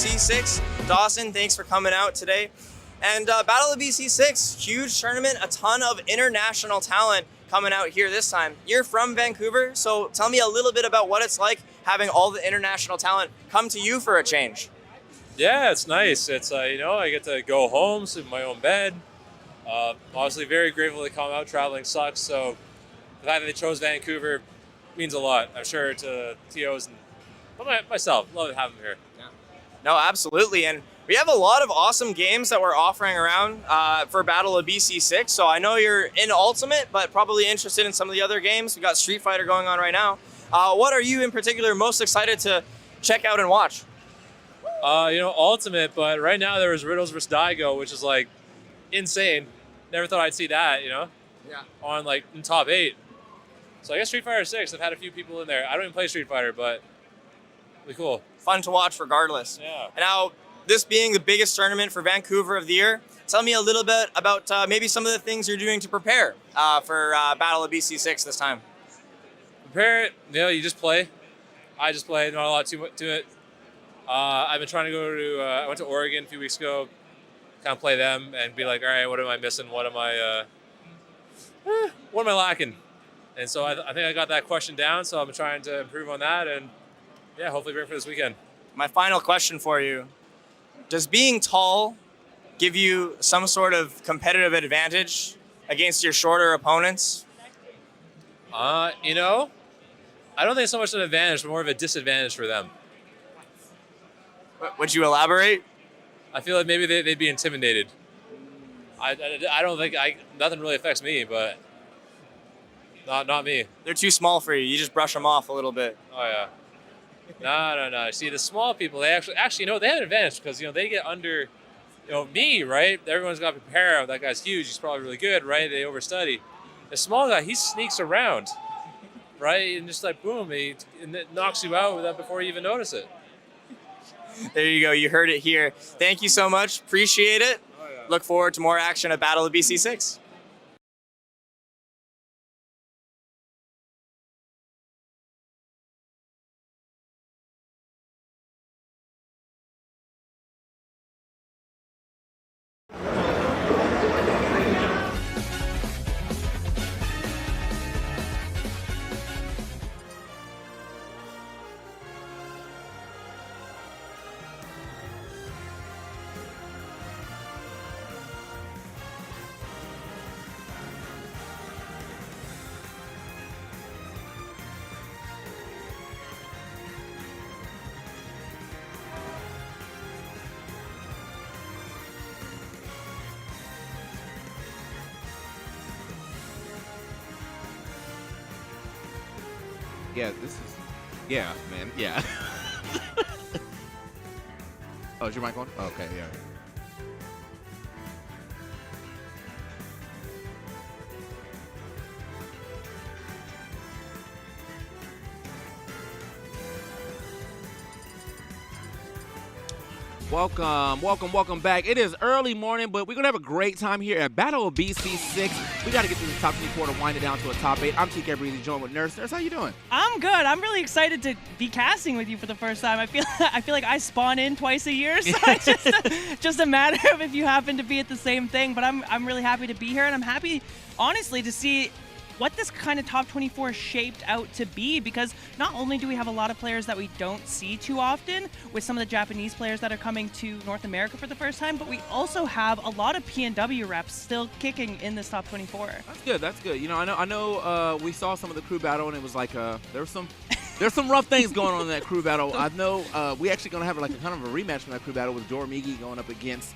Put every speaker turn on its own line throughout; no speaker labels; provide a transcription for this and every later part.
BC6. Dawson, thanks for coming out today. And Battle of BC6, huge tournament, a ton of international talent coming out here this time. You're from Vancouver, so tell me a little bit about what it's like having all the international talent come to you for a change.
Yeah, it's nice. It's, I get to go home, sleep in my own bed. Obviously very grateful to come out. Traveling sucks, so the fact that they chose Vancouver means a lot. I'm sure to TOs and myself. Love to have them here.
Yeah. No, absolutely. And we have a lot of awesome games that we're offering around for Battle of BC6. So I know you're in Ultimate, but probably interested in some of the other games. We got Street Fighter going on right now. What are you in particular most excited to check out and watch?
Ultimate, but right now there was Riddles versus Daigo, which is like insane. Never thought I'd see that,
Yeah.
on like in top 8. So I guess Street Fighter 6, I've had a few people in there. I don't even play Street Fighter, but it'll be cool.
Fun to watch regardless.
Yeah.
And now, this being the biggest tournament for Vancouver of the year, tell me a little bit about maybe some of the things you're doing to prepare for Battle of BC6 this time.
Prepare it, you just play. I just play, not a lot to it. I've been trying to go to, I went to Oregon a few weeks ago, kind of play them and be like, all right, what am I missing? What am I lacking? And so I think I got that question down, so I'm trying to improve on that and yeah, hopefully bring it for this weekend.
My final question for you, does being tall give you some sort of competitive advantage against your shorter opponents?
I don't think it's so much an advantage, but more of a disadvantage for them.
Would you elaborate?
I feel like maybe they'd be intimidated. I don't think nothing really affects me, but not me.
They're too small for you. You just brush them off a little bit.
Oh yeah. No. See, the small people, they actually, they have an advantage because they get under, me, right? Everyone's got to prepare. That guy's huge. He's probably really good, right? They overstudy. The small guy, he sneaks around, right? And just like boom, it knocks you out with that before you even notice it.
There you go. You heard it here. Thank you so much. Appreciate it.
Oh, yeah.
Look forward to more action at Battle of BC6.
Yeah, yeah, man, yeah. Oh, is your mic on? Okay, yeah. Welcome back. It is early morning, but we're going to have a great time here at Battle of BC6. We got to get to the top 24 to wind it down to a top 8. I'm TK Breezy, joined with Nurse. Nurse, how you doing?
I'm good. I'm really excited to be casting with you for the first time. I feel like I spawn in twice a year, so it's just a matter of if you happen to be at the same thing. But I'm really happy to be here, and I'm happy, honestly, to see what this kind of top 24 shaped out to be, because not only do we have a lot of players that we don't see too often with some of the Japanese players that are coming to North America for the first time, but we also have a lot of PNW reps still kicking in this top 24.
That's good. I know we saw some of the crew battle and it was like there's some rough things going on in that crew battle. I know we actually going to have like a kind of a rematch from that crew battle with Doramigi going up against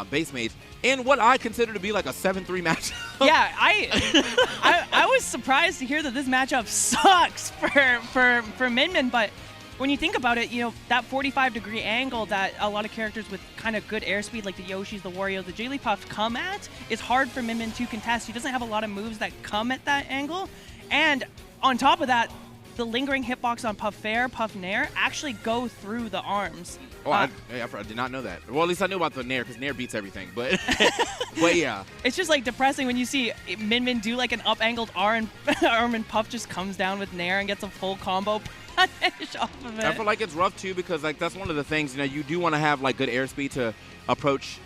Base Mage in what I consider to be like a 7-3 match.
Yeah, I was surprised to hear that this matchup sucks for Min Min, but when you think about it, that 45-degree angle that a lot of characters with kind of good airspeed like the Yoshis, the Wario, the Jigglypuffs come at is hard for Min Min to contest. He doesn't have a lot of moves that come at that angle, and on top of that, the lingering hitbox on Puff Fair, Puff Nair actually go through the arms.
Oh, I did not know that. Well, at least I knew about the Nair because Nair beats everything. But, but yeah.
It's just like depressing when you see Min Min do like an up-angled arm and Puff just comes down with Nair and gets a full combo punish off of it.
I feel like it's rough too because like that's one of the things, you do want to have like good airspeed to approach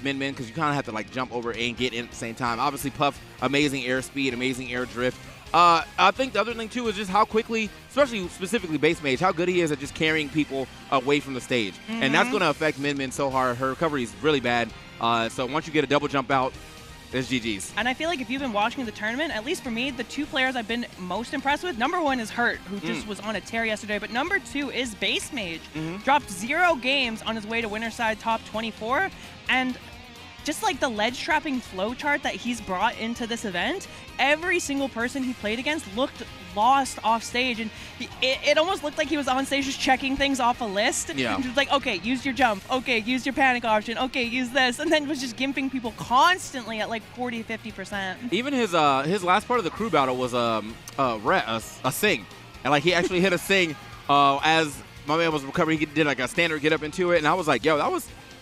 Min because you kind of have to like jump over and get in at the same time. Obviously Puff, amazing airspeed, amazing air drift. I think the other thing too is just how quickly, specifically base Mage, how good he is at just carrying people away from the stage. And that's going to affect Min so hard. Her recovery is really bad. So once you get a double jump out, it's GG's.
And I feel like if you've been watching the tournament, at least for me, the two players I've been most impressed with, number one is Hurt, who just was on a tear yesterday, but number two is Base Mage. Dropped 0 games on his way to Winterside top 24, and just like the ledge trapping flow chart that he's brought into this event, every single person he played against looked lost off stage, and it almost looked like he was on stage just checking things off a list.
Yeah.
Just like, okay, use your jump. Okay, use your panic option. Okay, use this. And then was just gimping people constantly at like 40, 50%.
Even his last part of the crew battle was a sing. And like he actually hit a sing as my man was recovering. He did like a standard get up into it, and I was like, yo,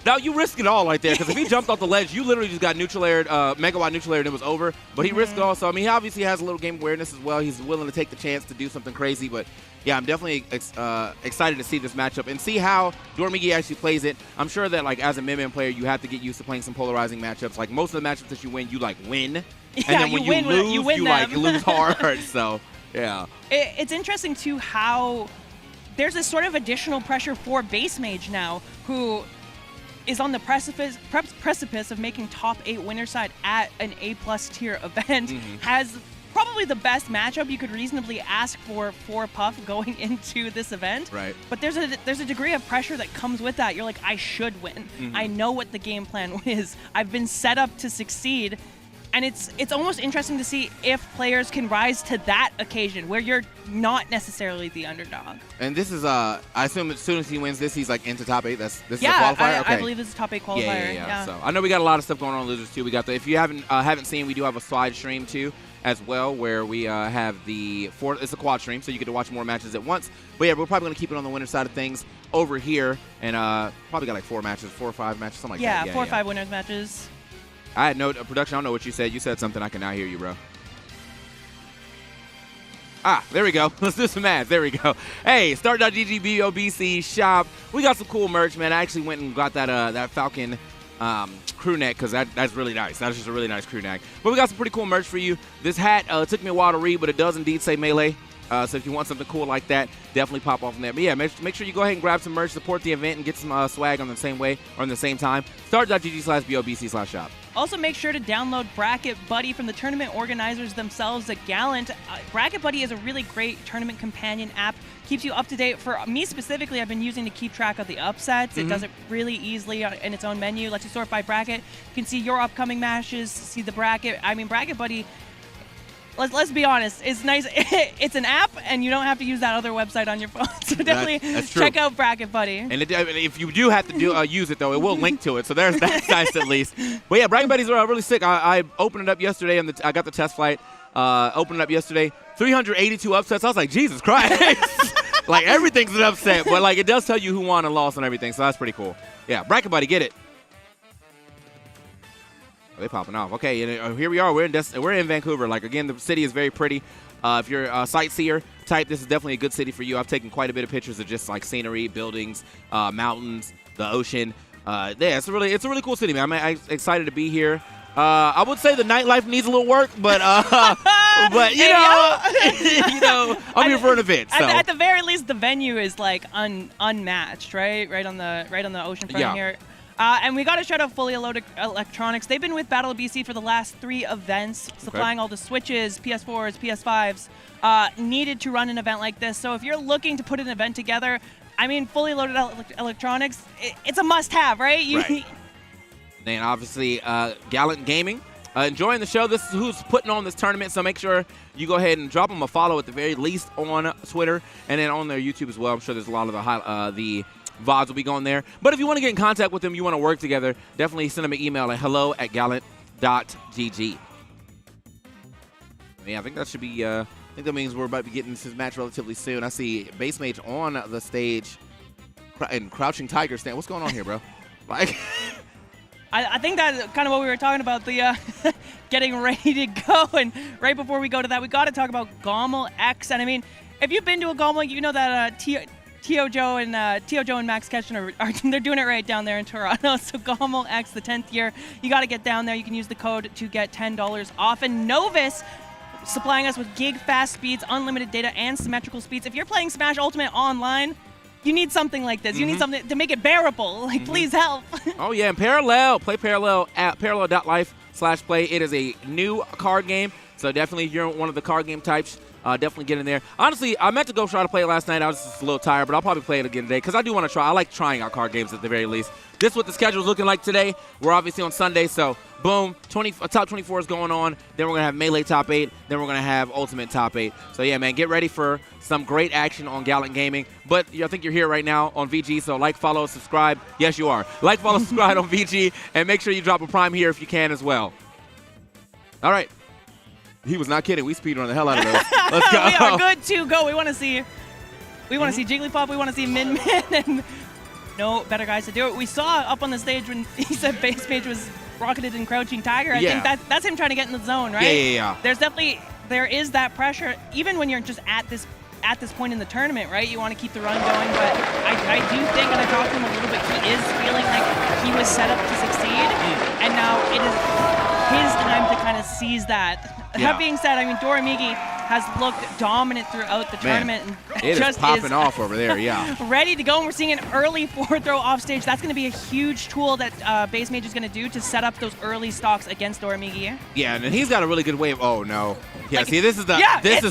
now you risk it all right there, because if he jumped off the ledge, you literally just got neutral aired, megawatt neutral aired, and it was over. But he risked it all. So I mean, he obviously has a little game awareness as well. He's willing to take the chance to do something crazy. But yeah, I'm definitely excited to see this matchup and see how Doramigi actually plays it. I'm sure that like as a Min player, you have to get used to playing some polarizing matchups. Like most of the matchups that you win, you like win, and then when you lose, you like lose hard. So yeah,
it's interesting too how there's this sort of additional pressure for Base Mage now, who is on the precipice of making top 8 Winterside at an A+ tier event, has probably the best matchup you could reasonably ask for Puff going into this event.
Right.
But there's a degree of pressure that comes with that. You're like, I should win. I know what the game plan is. I've been set up to succeed. And it's almost interesting to see if players can rise to that occasion where you're not necessarily the underdog.
And this is, I assume as soon as he wins this, he's like into top 8. This is a qualifier? Okay.
I believe this is top 8 qualifier.
Yeah. So I know we got a lot of stuff going on in Losers too. We got if you haven't seen, we do have a slide stream too as well, where we have it's a quad stream, so you get to watch more matches at once. But yeah, we're probably going to keep it on the winner side of things over here, and probably got like 4 or 5 matches, something like that.
Yeah, 4 or 5 winners matches.
I had no production. I don't know what you said. You said something. I can now hear you, bro. There we go. Let's do some math. There we go. Hey, start.gg BOBC shop. We got some cool merch, man. I actually went and got that Falcon crew neck because that's really nice. That's just a really nice crew neck. But we got some pretty cool merch for you. This hat took me a while to read, but it does indeed say Melee. So if you want something cool like that, definitely pop off from there. But yeah, make sure you go ahead and grab some merch, support the event, and get some swag on the same way or in the same time. Start.gg/BOBC/shop.
Also, make sure to download Bracket Buddy from the tournament organizers themselves at Gallant. Bracket Buddy is a really great tournament companion app. Keeps you up to date. For me specifically, I've been using to keep track of the upsets. It does it really easily in its own menu. Lets you sort by bracket. You can see your upcoming matches, see the bracket. I mean, Bracket Buddy, let's be honest, it's nice. It's an app, and you don't have to use that other website on your phone. So definitely check out Bracket Buddy.
And if you do have to use it, though, it will link to it. So there's that nice at least. But yeah, Bracket Buddies are really sick. I opened it up yesterday, and I got the test flight. Opened it up yesterday. 382 upsets. I was like, Jesus Christ. Like, everything's an upset. But, like, it does tell you who won and lost and everything. So that's pretty cool. Yeah, Bracket Buddy, get it. They popping off. Okay, and here we are. We're in Vancouver. Like, again, the city is very pretty. If you're a sightseer type, this is definitely a good city for you. I've taken quite a bit of pictures of just like scenery, buildings, mountains, the ocean. Yeah, it's a really cool city, man. I'm excited to be here. I would say the nightlife needs a little work, but you know, I'm here for an event. So.
At the very least, the venue is like unmatched, right? Right on the oceanfront here. And we got to shout out Fully Loaded Electronics. They've been with Battle of BC for the last 3 events, supplying all the Switches, PS4s, PS5s, needed to run an event like this. So if you're looking to put an event together, I mean, Fully Loaded Electronics, it's a must-have, right?
Right. And obviously, Gallant Gaming. Enjoying the show. This is who's putting on this tournament, so make sure you go ahead and drop them a follow at the very least on Twitter and then on their YouTube as well. I'm sure there's a lot of the VODs will be going there. But if you want to get in contact with them, you want to work together, definitely send them an email at hello@gallant.gg. Yeah, I think that should be, I think that means we're about to be getting this match relatively soon. I see Base Mage on the stage and Crouching Tiger stand. What's going on here, bro? Like...
I think that's kind of what we were talking about, the getting ready to go. And right before we go to that, we got to talk about Gommel X. And I mean, if you've been to a Gommel, you know that Tio Joe and Max Ketchum are they're doing it right down there in Toronto. So Gommel X, the 10th year, you got to get down there. You can use the code to get $10 off. And Novus supplying us with gig fast speeds, unlimited data, and symmetrical speeds. If you're playing Smash Ultimate online, you need something like this. You need something to make it bearable. Like, please help.
Oh, yeah, and Parallel. Play Parallel at parallel.life/play. It is a new card game, so definitely if you're one of the card game types, definitely get in there. Honestly, I meant to go try to play it last night. I was just a little tired, but I'll probably play it again today because I do want to try. I like trying out card games at the very least. This is what the schedule is looking like today. We're obviously on Sunday, so boom, top 24 is going on. Then we're going to have Melee Top 8. Then we're going to have Ultimate Top 8. So, yeah, man, get ready for some great action on Gallant Gaming. But I think you're here right now on VG, so like, follow, subscribe. Yes, you are. Like, follow, subscribe on VG, and make sure you drop a Prime here if you can as well. All right. He was not kidding. We speedrun the hell out of those. Let's go.
We are good to go. We want to see Jigglypuff. We want to see Min Min, and no better guys to do it. We saw up on the stage when he said Base Mage was rocketed and Crouching Tiger. I think that's him trying to get in the zone, right?
Yeah.
There is that pressure, even when you're just at this point in the tournament, right? You want to keep the run going, but I do think, and I talked to him a little bit, he is feeling like he was set up to succeed, and now it is his time to kind of seize that. That being said, I mean, Doramigi has looked dominant throughout the tournament. And
it just is popping off over there,
ready to go, and we're seeing an early forward throw off stage. That's going to be a huge tool that Base Mage is going to do to set up those early stocks against Doramigi.
Yeah, and he's got a really good way of, oh no. Yeah,
like,
see, this is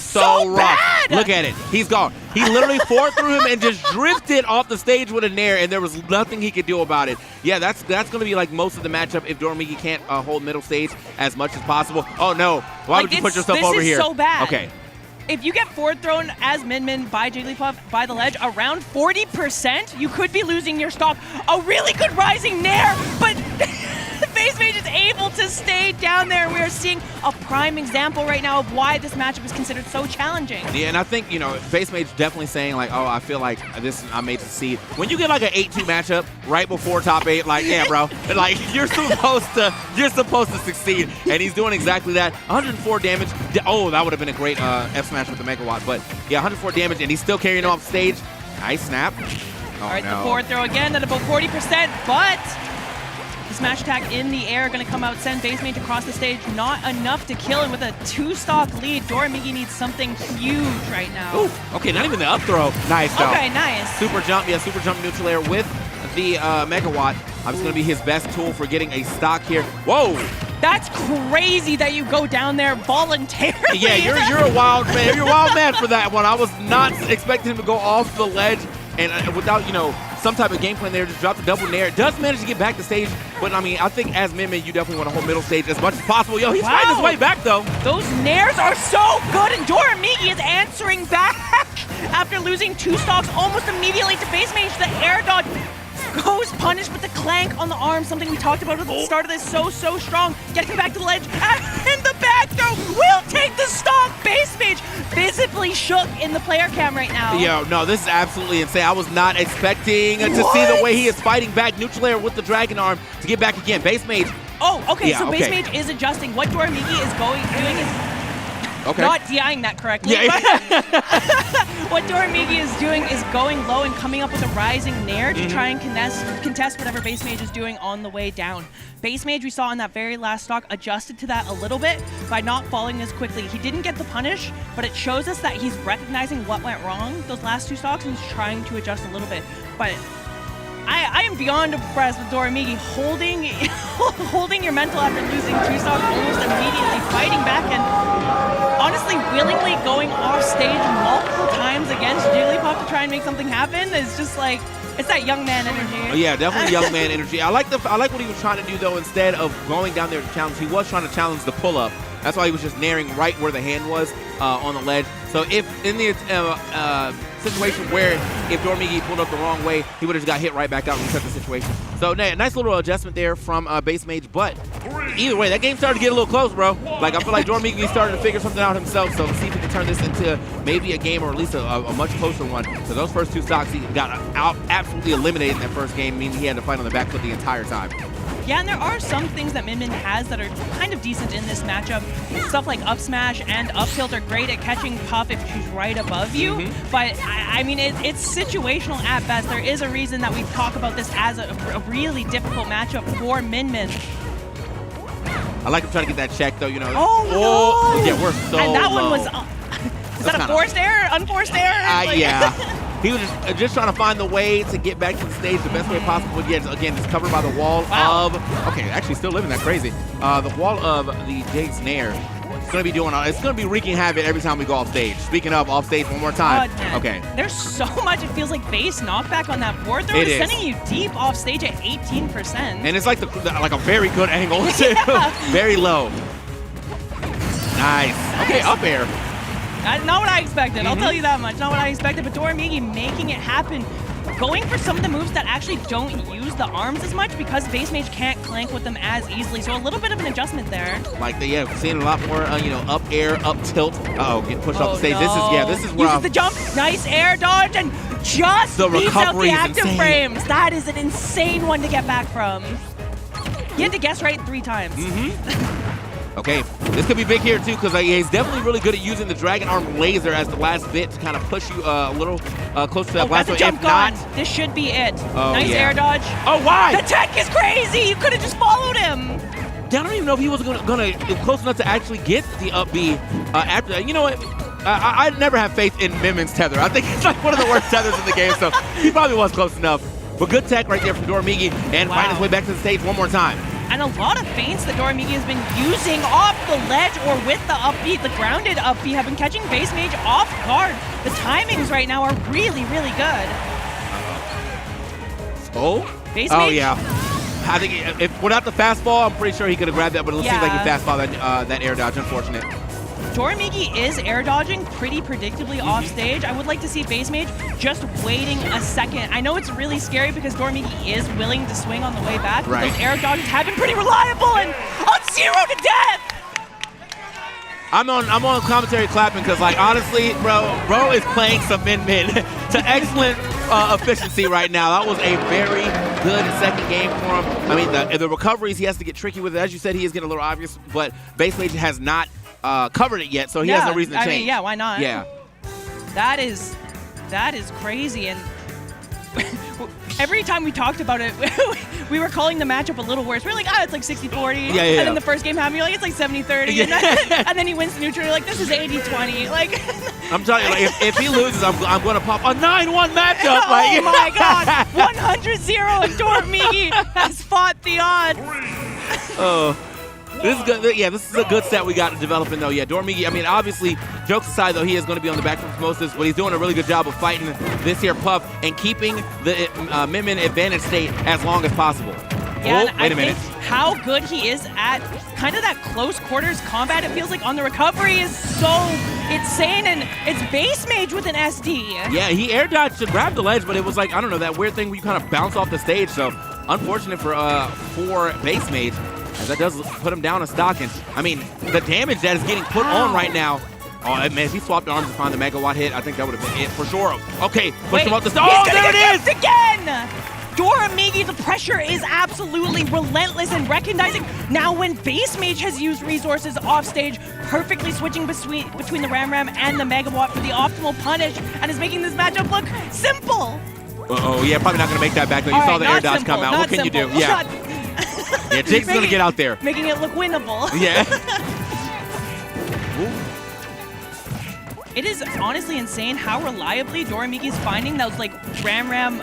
so rough.
Bad.
Look at it. He's gone. He literally forward through him and just drifted off the stage with a nair, and there was nothing he could do about it. Yeah, that's going to be like most of the matchup if Doramigi can't hold middle stage as much as possible. Oh no. Why would you put yourself over here?
This is so bad.
Okay.
If you get forward thrown as Min Min by Jigglypuff by the ledge around 40%, you could be losing your stock. A really good rising nair, but Base Mage is able to stay down there. We are seeing a prime example right now of why this matchup is considered so challenging.
Yeah, and I think, Base Mage definitely saying, like, oh, I feel like I'm made to succeed. When you get, like, an 8-2 matchup right before top 8, like, yeah, bro, like, you're supposed to succeed, and he's doing exactly that. 104 damage. Oh, that would have been a great F smash with the Megawatt, but, yeah, 104 damage, and he's still carrying him off stage. Nice snap. Oh,
all right,
no.
The forward throw again at about 40%, but the smash attack in the air going to come out, send Base Mage across the stage. Not enough to kill him with a 2-stock lead. Doramigi needs something huge right now.
Ooh, okay, not even the up throw. Nice, though.
Okay, nice.
Super jump neutral air with the Megawatt. It's going to be his best tool for getting a stock here. Whoa!
That's crazy that you go down there voluntarily.
Yeah, you're a wild man. You're a wild man for that one. I was not expecting him to go off the ledge and without, some type of game plan there, just drop the double nair. Does manage to get back to stage, but I mean, I think as Min Min, you definitely want to hold middle stage as much as possible. Yo, he's fighting his way back though.
Those nairs are so good, and Doramigi is answering back after losing 2 stocks almost immediately to Base Mage. The air dodge goes punished, but the clank on the arm, something we talked about at the start of this, so strong. Getting back to the ledge, and the back throw will take the stock. Base Mage visibly shook in the player cam right now.
Yo, no, this is absolutely insane. I was not expecting to see the way he is fighting back. Neutral air with the dragon arm to get back again. Base Mage.
Oh, okay, yeah, so Base Mage is adjusting. What Doramigi is doing is not DIing that correctly. Yeah. What Doramigi is doing is going low and coming up with a rising nair to try and contest whatever Base Mage is doing on the way down. Base Mage, we saw in that very last stock, adjusted to that a little bit by not falling as quickly. He didn't get the punish, but it shows us that he's recognizing what went wrong those last 2 stocks and he's trying to adjust a little bit. But I am beyond impressed with Doramigi holding your mental after losing 2 stocks almost immediately, fighting back and honestly willingly going off stage multiple times against Jigglypuff to try and make something happen. It's just like, it's that young man energy.
Oh, yeah, definitely young man energy. I like what he was trying to do though. Instead of going down there to challenge, he was trying to challenge the pull up. That's why he was just nairing right where the hand was on the ledge. So if in the situation where if Doramigi pulled up the wrong way, he would have just got hit right back out and reset the situation. So nice little adjustment there from Base Mage. But either way, that game started to get a little close, bro. Like I feel like Doramigi started to figure something out himself. So let's see if he can turn this into maybe a game or at least a much closer one. So those first 2 stocks, he got absolutely eliminated in that first game, meaning he had to fight on the back foot the entire time.
Yeah, and there are some things that Min Min has that are kind of decent in this matchup. Stuff like up smash and up tilt are great at catching Puff if she's right above you. But I mean, it's situational at best. There is a reason that we talk about this as a really difficult matchup for Min Min.
I like him trying to get that check though, you know.
Oh, no!
Yeah, we're so
And that one
low.
was, is that a forced error, unforced error? Like,
yeah. He was just trying to find the way to get back to the stage the best way possible. Again, it's covered by the wall of, okay, actually still living that crazy. The wall of the Jade Snare. It's going to be wreaking havoc every time we go off stage. Speaking of off stage one more time. Okay.
There's so much, it feels like base knockback on that board throw. It's sending you deep off stage at 18%.
And it's like like a very good angle too. Very low. Nice. Okay, up air.
Not what I expected, I'll tell you that much. Not what I expected, but Doramigi making it happen. Going for some of the moves that actually don't use the arms as much because Base Mage can't clank with them as easily. So a little bit of an adjustment there.
Like, seeing a lot more, you know, up air, up tilt. Uh-oh, getting pushed off the stage.
No.
This is where
uses the jump, nice air dodge, and just leaves out the active frames. That is an insane one to get back from. You had to guess right 3 times.
Okay, this could be big here too, because he's definitely really good at using the Dragon Arm laser as the last bit to kind of push you a little closer to that blast.
That's a jump gun. This should be it. Nice air dodge.
Oh, why?
The tech is crazy. You could have just followed him.
I don't even know if he was gonna close enough to actually get the up B after that. You know what? I never have faith in Min Min's tether. I think it's like one of the worst tethers in the game, so he probably was close enough. But good tech right there from Doramigi, and fighting his way back to the stage one more time.
And a lot of feints that Doramigi has been using off the ledge or with the up B, the grounded up B, have been catching Base Mage off guard. The timings right now are really, really good. Base Mage?
Oh, yeah. I think if without the fastball, I'm pretty sure he could have grabbed that, but it seems like he fastballed that air dodge, unfortunate.
Doramigi is air dodging pretty predictably off stage. I would like to see Base Mage just waiting a second. I know it's really scary because Doramigi is willing to swing on the way back. But those air dodges have been pretty reliable and on 0 to death.
I'm on commentary clapping because, like, honestly, bro is playing some Min Min to excellent efficiency right now. That was a very good second game for him. I mean, the recoveries, he has to get tricky with it. As you said, he is getting a little obvious, but Base Mage has not covered it yet, so he has no reason to change.
I mean, yeah, why not?
Yeah.
That is crazy, and every time we talked about it, we were calling the matchup a little worse. We were like, it's like 60-40.
Yeah.
And then the first game happened, you're like, it's like 70-30. And then he wins the neutral, you're like, this is 80-20. Like,
I'm telling you, like, if he loses, I'm going to pop a 9-1 matchup.
Oh my God, 100-0, and Doramigi has fought the odds.
Oh. This is good. Yeah, this is a good set we got developing, though. Yeah, Doramigi, I mean, obviously, jokes aside, though, he is going to be on the back foot most of this, but he's doing a really good job of fighting this here Puff and keeping the Min Min advantage state as long as possible.
Yeah,
wait a minute.
How good he is at kind of that close quarters combat, it feels like on the recovery is so insane, and it's Base Mage with an SD.
Yeah, he air dodged to grab the ledge, but it was like, I don't know, that weird thing where you kind of bounce off the stage, so unfortunate for Base Mage. As that does put him down a stock, and I mean, the damage that is getting put on right now. Oh, man, if he swapped arms to find the megawatt hit, I think that would have been it for sure. Okay, push him off the stage. Oh, there it is!
Again! Doramigi, the pressure is absolutely relentless and recognizing now when Base Mage has used resources off stage, perfectly switching between the Ram and the megawatt for the optimal punish, and is making this matchup look simple.
Uh-oh, yeah, probably not going to make that back, though. You saw the air dodge come out. What can you do? Yeah. Yeah, Jake's going to get out there.
Making it look winnable.
Yeah.
It is honestly insane how reliably Doramigi is finding those like Ram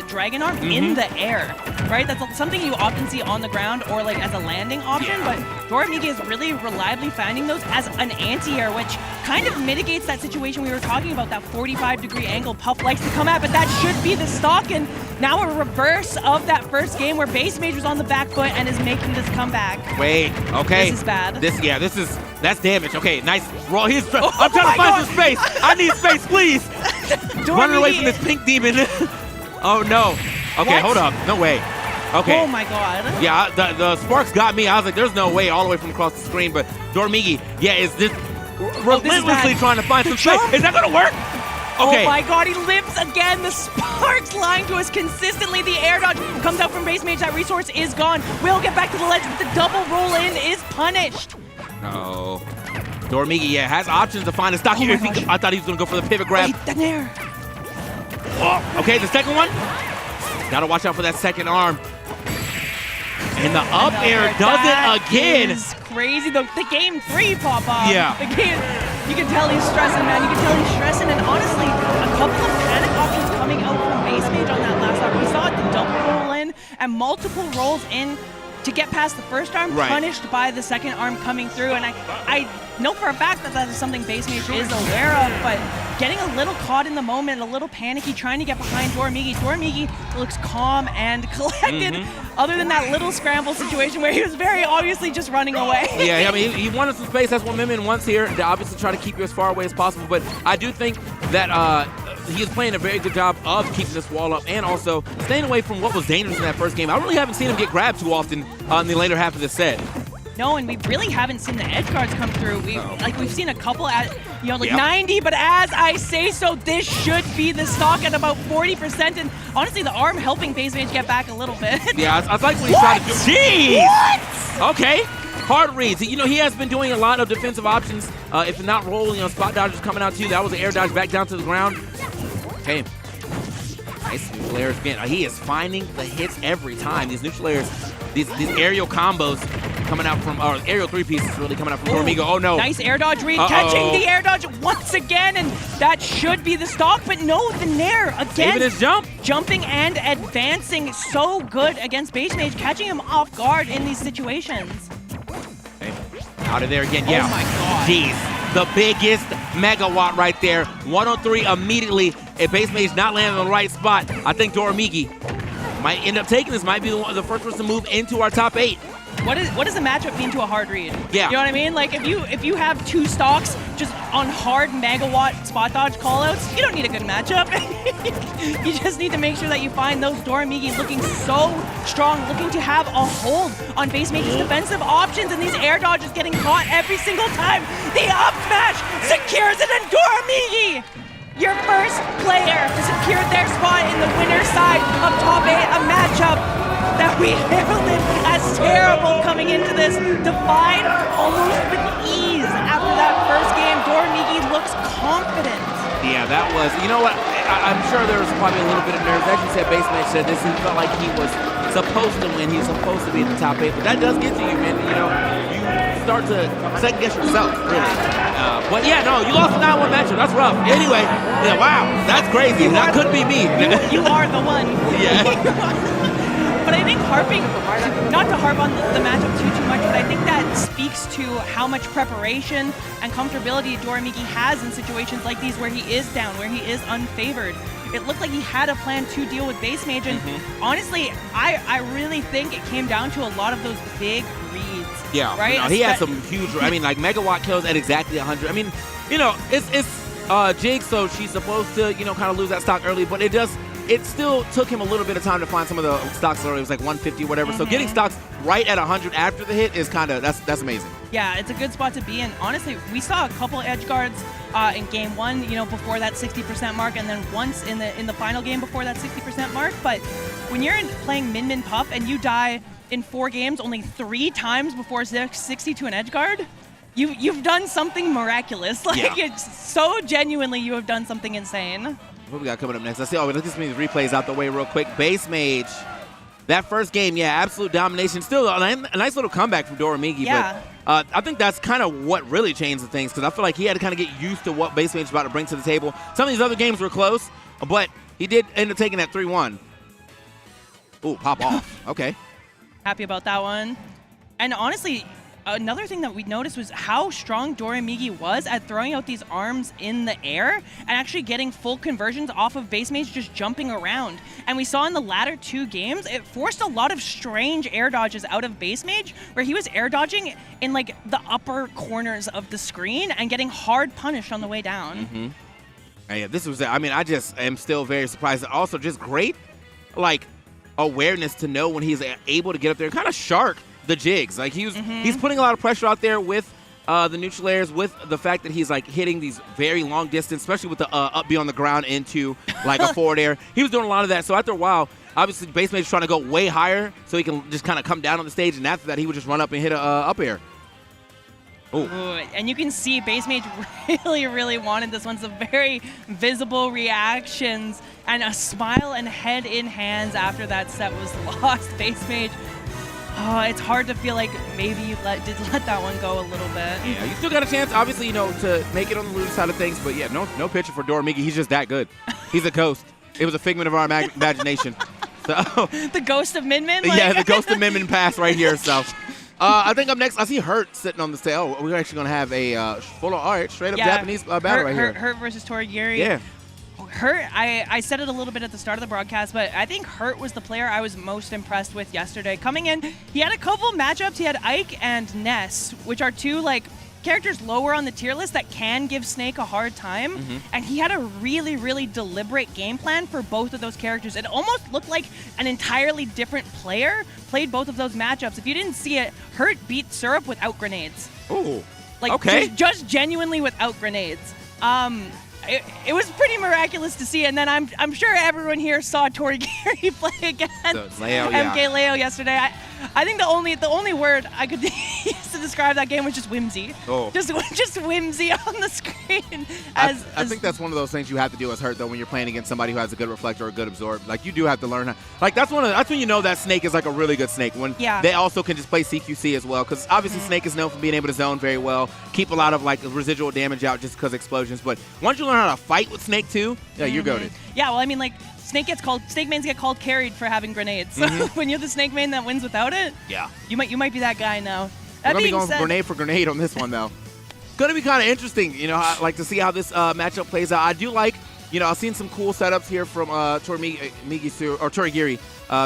Dragon Arm in the air, right? That's something you often see on the ground or like as a landing option, but Doramigi is really reliably finding those as an anti-air, which kind of mitigates that situation we were talking about, that 45-degree angle Puff likes to come at, but that should be the stock, and now a reverse of that first game where Base Mage was on the back foot and is making this comeback.
Wait, okay.
This is bad.
That's damage. Okay, nice roll. I'm trying to find some space. I need space, please. Running away from this pink demon. Oh, no. Okay, hold up. No way. Okay.
Oh, my God.
Yeah, the sparks got me. I was like, there's no way all the way from across the screen. But Doramigi, is this relentlessly trying to find some space. Is that going to work? Okay.
Oh my god, he lives again. The sparks lying to us consistently. The air dodge comes out from Base Mage. That resource is gone. Will get back to the ledge, but the double roll in is punished.
Oh. Doramigi, yeah, has options to find a stock here. I thought he was going to go for the pivot grab.
Wait, the nair.
Oh, okay, the second one. Got to watch out for that second arm. And the up air does it again.
Is crazy. The game 3 pop-off.
Yeah.
The game, you can tell he's stressing, man. You can tell he's stressing. And honestly, a couple of panic options coming out from Base Mage on that last arm. We saw the double roll in and multiple rolls in to get past the first arm, punished by the second arm coming through. And I know for a fact that that is something Base Mage is aware of, but getting a little caught in the moment, a little panicky, trying to get behind Doramigi. Doramigi looks calm and collected, other than that little scramble situation where he was very obviously just running away.
Yeah, I mean, he wanted some space. That's what Min wants here, to obviously try to keep you as far away as possible. But I do think that he is playing a very good job of keeping this wall up and also staying away from what was dangerous in that first game. I really haven't seen him get grabbed too often in the later half of the set.
No, and we really haven't seen the edge guards come through. We've seen a couple at 90, but as I say so, this should be the stock at about 40%. And honestly, the arm helping Base Mage get back a little bit.
Yeah, I like when he's trying to do. Jeez! What? Okay. Hard reads. You know, he has been doing a lot of defensive options. If not rolling, spot dodgers coming out too. That was an air dodge back down to the ground. Okay. Nice neutral airs again. He is finding the hits every time. These neutral airs, these aerial combos coming out from, or aerial 3-pieces really coming out from Doramigi. Oh no.
Nice air dodge read, catching the air dodge once again, and that should be the stock, but no, the nair again.
Saving his jump.
Jumping and advancing so good against Base Mage, catching him off guard in these situations.
Okay. Out of there again, yeah.
Oh my god.
Jeez. The biggest megawatt right there. 103 immediately. If Base Mage not landing in the right spot, I think Doramigi might end up taking this. Might be the first person to move into our top 8.
What does a matchup mean to a hard read?
Yeah.
You know what I mean? Like if you have 2 stocks just on hard megawatt spot dodge callouts, you don't need a good matchup. You just need to make sure that you find those Doramigi looking so strong, looking to have a hold on Base Mage's defensive options, and these air dodges getting caught every single time. The up smash secures it, and Doramigi, your first player to secure their spot in the winner's side of top 8, a matchup that we heralded as terrible coming into this, defied almost with ease. After that first game, Doramigi looks confident.
Yeah, that was, you know what, I'm sure there was probably a little bit of nerves. As you said, Base Mage said this, he felt like he was supposed to win, he's supposed to be in the top 8, but that does get to you, man. You know, you start to second guess yourself, really. But yeah, no, you lost a 9-1 matchup, that's rough. Anyway, yeah, wow, that's crazy. That could be me.
You are the one.
Yeah.
But I think not to harp on the matchup too much, but I think that speaks to how much preparation and comfortability Doramigi has in situations like these where he is down, where he is unfavored. It looked like he had a plan to deal with Base Mage, and honestly, I really think it came down to a lot of those big reads.
Yeah,
right?
No, he had some huge, I mean, like megawatt kills at exactly 100. I mean, you know, it's Jig, so she's supposed to, you know, kind of lose that stock early, but it still took him a little bit of time to find some of the stocks early. It was like 150 or whatever. So getting stocks right at 100 after the hit is kind of, that's amazing.
Yeah, it's a good spot to be in. Honestly, we saw a couple edge guards in game 1, you know, before that 60% mark, and then once in the final game before that 60% mark. But when you're playing Min Puff and you die in 4 games only 3 times before 60 to an edge guard, you've done something miraculous. Like, it's so genuinely you have done something insane.
What we got coming up next? Let's see. Let's get some of these replays out the way real quick. Base Mage. That first game, yeah, absolute domination. Still a nice little comeback from Doramigi.
Yeah.
But I think that's kind of what really changed the things, because I feel like he had to kind of get used to what Base Mage is about to bring to the table. Some of these other games were close, but he did end up taking that 3-1. Ooh, pop off. Okay.
Happy about that one. And honestly, another thing that we noticed was how strong Doramigi was at throwing out these arms in the air and actually getting full conversions off of Base Mage just jumping around. And we saw in the latter 2 games, it forced a lot of strange air dodges out of Base Mage, where he was air dodging in like the upper corners of the screen and getting hard punished on the way down.
Yeah, this was, I mean, I just am still very surprised. Also, just great, like, awareness to know when he's able to get up there and kind of shark the jigs. Like, he's putting a lot of pressure out there with the neutral airs with the fact that he's like hitting these very long distance, especially with the up B on the ground into like a forward air. He was doing a lot of that. So after a while, obviously Base Mage is trying to go way higher so he can just kind of come down on the stage, and after that he would just run up and hit a up air.
Ooh, and you can see Base Mage really wanted this one. Some very visible reactions and a smile and head in hands after that set was lost. Base Mage, oh, it's hard to feel like maybe you did let that one go a little bit.
Yeah, you still got a chance, obviously, to make it on the losing side of things, but yeah, no picture for Doramigi. He's just that good. He's a ghost. It was a figment of our imagination. So
the ghost of Min-Min?
Yeah, the ghost of Min-Min pass right here, so. I think up next, I see Hurt sitting on the stage. Oh, we're actually going to have a straight up Japanese battle right here.
Hurt versus Torie.
Yeah.
Hurt, I said it a little bit at the start of the broadcast, but I think Hurt was the player I was most impressed with yesterday. Coming in, he had a couple matchups. He had Ike and Ness, which are two characters lower on the tier list that can give Snake a hard time. And he had a really deliberate game plan for both of those characters. It almost looked like an entirely different player played both of those matchups. If you didn't see it, Hurt beat Syrup without grenades.
Oh,
like,
okay.
Just genuinely without grenades. It was pretty miraculous to see, and then I'm sure everyone here saw Torie play against
Leo,
MK Leo yesterday. I think the only word I could use to describe that game was just whimsy.
Oh.
Just whimsy on the screen.
I think that's one of those things you have to do as Hurt, though, when you're playing against somebody who has a good reflect or a good absorb. Like, you do have to learn how. Like, that's when you know that Snake is like a really good Snake, when they also can just play CQC as well, because obviously Snake is known for being able to zone very well, keep a lot of like residual damage out just because explosions. But once you learn how to fight with Snake too, yeah, you're goated.
Yeah, well, I mean, like, Snake mains get called carried for having grenades. So when you're the Snake main that wins without it, you might be that guy now.
We're gonna be going grenade for grenade on this one though. Gonna be kind of interesting, like to see how this matchup plays out. I do like, I've seen some cool setups here from Toramigi or Torigiri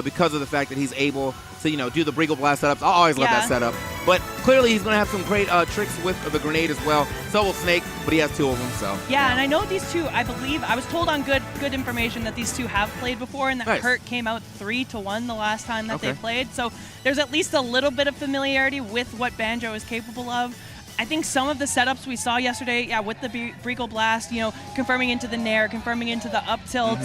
because of the fact that he's able to, do the Briggle Blast setups. I always love that setup. But clearly he's going to have some great tricks with the grenade as well. So will Snake, but he has two of them. So
yeah, and I know these two, I believe, I was told on good information that these two have played before, and that Hurt came out 3-1 the last time that they played. So there's at least a little bit of familiarity with what Banjo is capable of. I think some of the setups we saw yesterday, with the Briggle Blast, confirming into the Nair, confirming into the up tilt,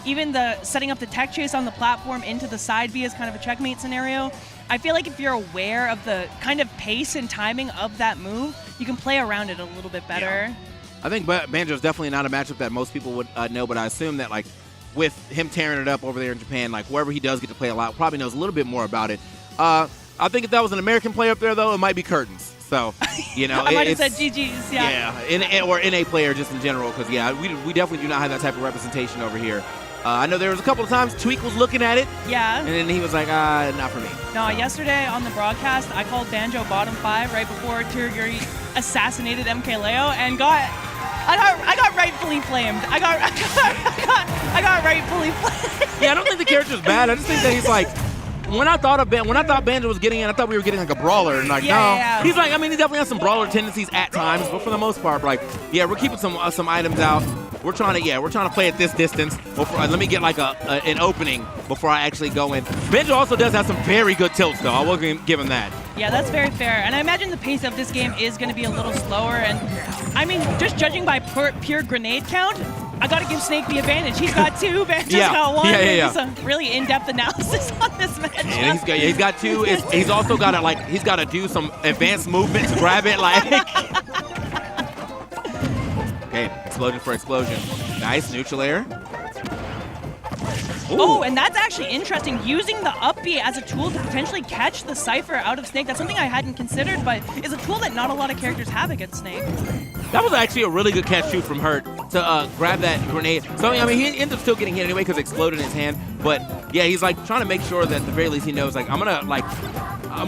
even the setting up the tech chase on the platform into the side B as kind of a checkmate scenario. I feel like if you're aware of the kind of pace and timing of that move, you can play around it a little bit better.
Yeah. I think Banjo's definitely not a matchup that most people would know, but I assume that like with him tearing it up over there in Japan, like wherever he does get to play a lot, probably knows a little bit more about it. I think if that was an American player up there, though, it might be Curtains. So,
I might have said GG's,
or NA player just in general, because, we definitely do not have that type of representation over here. I know there was a couple of times Tweak was looking at it.
Yeah.
And then he was like, not for me.
No, yesterday on the broadcast, I called Banjo bottom 5 right before Torigiri assassinated MK Leo and I got rightfully flamed. I got rightfully flamed.
Yeah, I don't think the character's bad. I just think that he's like, when I thought Banjo was getting in, I thought we were getting like a brawler, and like he's like, I mean, he definitely has some brawler tendencies at times, but for the most part, like, we're keeping some items out. We're trying to play at this distance. Let me get like an opening before I actually go in. Banjo also does have some very good tilts, though. I will give him that.
Yeah, that's very fair. And I imagine the pace of this game is going to be a little slower. And I mean, just judging by pure grenade count, I got to give Snake the advantage. He's got 2, Banjo's got 1.
Yeah.
Some really in-depth analysis on this match.
Yeah, he's got 2. He's also got to he's got to do some advanced movement to grab it, like. Okay, explosion for explosion. Nice neutral air. Ooh.
Oh, and that's actually interesting. Using the up B as a tool to potentially catch the Cypher out of Snake. That's something I hadn't considered, but is a tool that not a lot of characters have against Snake.
That was actually a really good catch shoot from Hurt to grab that grenade. So, I mean, he ends up still getting hit anyway because it exploded in his hand. But, yeah, he's, like, trying to make sure that at the very least he knows, like, I'm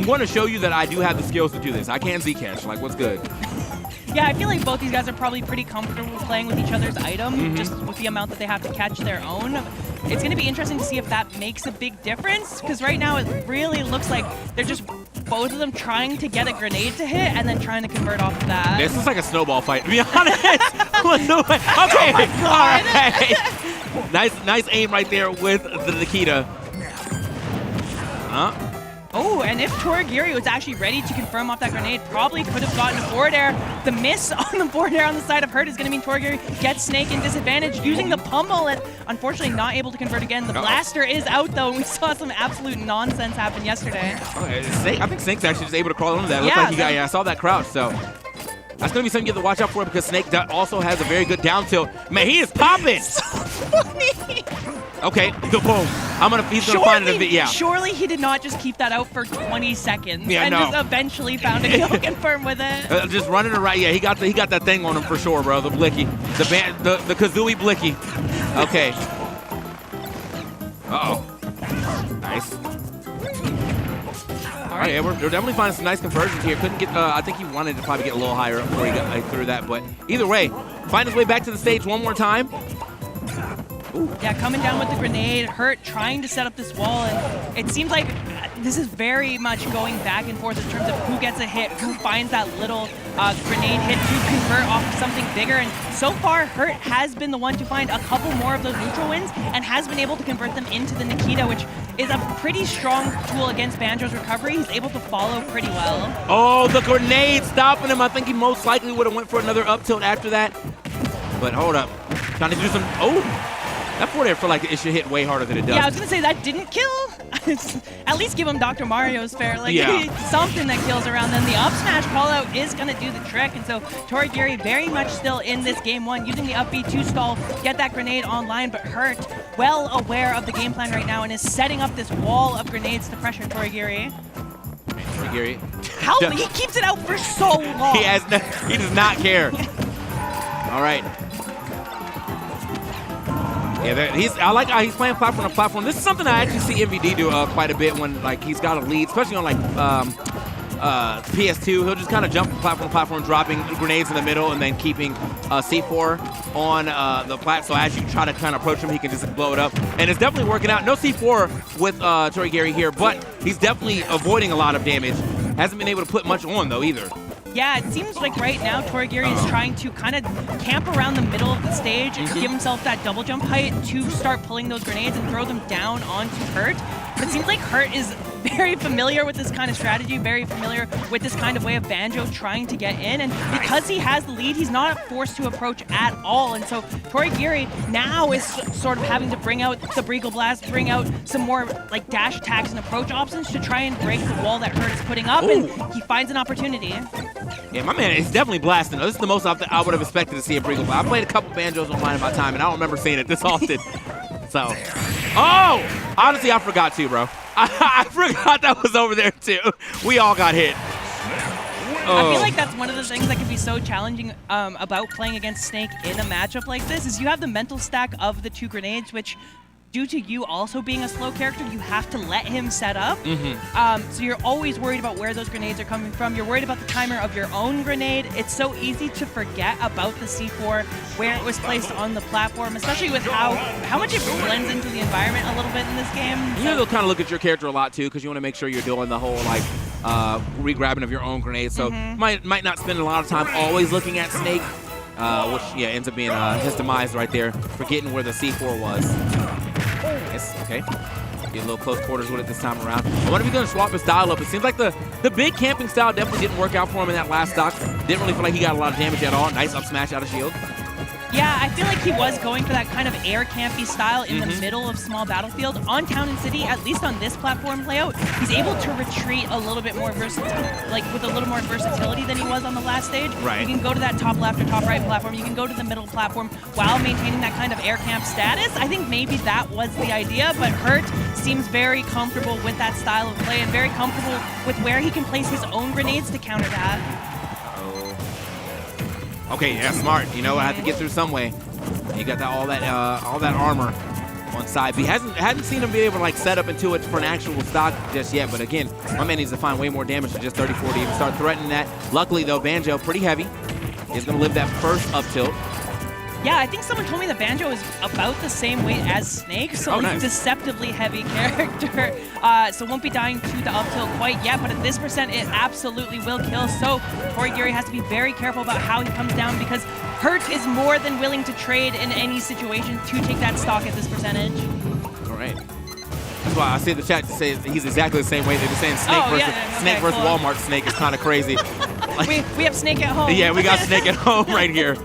going to show you that I do have the skills to do this. I can Z-catch. Like, what's good?
Yeah, I feel like both these guys are probably pretty comfortable playing with each other's item, just with the amount that they have to catch their own. It's going to be interesting to see if that makes a big difference, because right now it really looks like they're just both of them trying to get a grenade to hit and then trying to convert off of that.
This is like a snowball fight, to be honest. Okay,
oh my God.
All right. Nice aim right there with the Nikita.
Oh, and if Torigiri was actually ready to confirm off that grenade, probably could have gotten a forward air. The miss on the forward air on the side of Hurt is going to mean Torigiri gets Snake in disadvantage using the pummel, and unfortunately not able to convert again. The blaster is out though, and we saw some absolute nonsense happen yesterday.
Okay, I think Snake's actually just able to crawl under that. It looked like he got, I saw that crouch, so that's going to be something you have to watch out for because Snake also has a very good down tilt. Man, he is popping!
So funny!
Okay, go boom. He's gonna find it. Yeah.
Surely he did not just keep that out for 20 seconds and
no.
just eventually found a kill confirm with it.
Just running it right. Yeah, he got that thing on him for sure, bro. The blicky, the Kazooie blicky. Okay. Nice. All right, yeah, we're definitely finding some nice conversions here. Couldn't get. I think he wanted to probably get a little higher up before he got through that. But either way, find his way back to the stage one more time.
Ooh. Yeah, coming down with the grenade, Hurt trying to set up this wall, and it seems like this is very much going back and forth in terms of who gets a hit, who finds that little grenade hit to convert off of something bigger, and so far Hurt has been the one to find a couple more of those neutral wins and has been able to convert them into the Nikita, which is a pretty strong tool against Banjo's recovery. He's able to follow pretty well.
Oh, the grenade stopping him. I think he most likely would have went for another up tilt after that, but hold up. Trying to do some, that forward air felt like it should hit way harder than it does.
Yeah, I was going to say, that didn't kill. At least give him Dr. Mario's fair. Like, something that kills around them. The up smash call out is going to do the trick. And so Torigiri very much still in this game one, using the up B to stall, get that grenade online. But Hurt, well aware of the game plan right now and is setting up this wall of grenades to pressure Torigiri.
Torigiri.
How? He keeps it out for so long.
He does not care. All right. Yeah, I like how he's playing platform to platform. This is something I actually see MVD do quite a bit when he's got a lead, especially on PS2. He'll just kind of jump from platform to platform, dropping grenades in the middle, and then keeping C4 on the plat. So as you try to kind of approach him, he can just blow it up. And it's definitely working out. No C4 with Torigiri here, but he's definitely avoiding a lot of damage. Hasn't been able to put much on though either.
Yeah, it seems like right now Torigiri is trying to kind of camp around the middle of the stage and give himself that double jump height to start pulling those grenades and throw them down onto Hurt. But it seems like Hurt is very familiar with this kind of strategy, very familiar with this kind of way of Banjo trying to get in. And because he has the lead, he's not forced to approach at all. And so Torigiri now is sort of having to bring out the Breagle Blast, bring out some more like dash attacks and approach options to try and break the wall that Hurt is putting up. And he finds an opportunity.
Yeah, my man is definitely blasting. This is the most I would have expected to see a Breagle Blast. I played a couple Banjos online in my time, and I don't remember seeing it this often. So, honestly, I forgot too, bro. I forgot that was over there too. We all got hit.
I feel like that's one of the things that can be so challenging about playing against Snake in a matchup like this is you have the mental stack of the two grenades, which due to you also being a slow character, you have to let him set up. So you're always worried about where those grenades are coming from. You're worried about the timer of your own grenade. It's so easy to forget about the C4, where it was placed on the platform, especially with how much it blends into the environment a little bit in this game.
You know, they'll kind of look at your character a lot too, because you want to make sure you're doing the whole like re-grabbing of your own grenades. So might not spend a lot of time always looking at Snake, which ends up being his demise right there, forgetting where the C4 was. Yes, okay. Get a little close quarters with it this time around. I wonder if he's going to swap his style up. It seems like the big camping style definitely didn't work out for him in that last stock. Didn't really feel like he got a lot of damage at all. Nice up smash out of shield.
Yeah, I feel like he was going for that kind of air campy style in the middle of small battlefield. On Town and City, at least on this platform layout, he's able to retreat a little bit more with a little more versatility than he was on the last stage.
Right.
You can go to that top left or top right platform. You can go to the middle platform while maintaining that kind of air camp status. I think maybe that was the idea, but Hurt seems very comfortable with that style of play and very comfortable with where he can place his own grenades to counter that.
Okay, yeah, smart. You know, I have to get through some way. You got that all that armor on side B. Hadn't seen him be able to like set up into it for an actual stock just yet. But again, my man needs to find way more damage than just 30-40 to even start threatening that. Luckily though, Banjo pretty heavy. He's gonna live that first up tilt.
Yeah, I think someone told me that Banjo is about the same weight as Snake, so
nice.
Deceptively heavy character. So won't be dying to the up tilt quite yet, but at this percent, it absolutely will kill. So Torigiri has to be very careful about how he comes down because Hurt is more than willing to trade in any situation to take that stock at this percentage.
All right. That's why I see the chat to say he's exactly the same way. They're just saying Snake
Oh,
versus
yeah,
Snake
okay,
versus
cool.
Walmart Snake is kind of crazy.
We have Snake at home.
Yeah, we got Snake at home right here.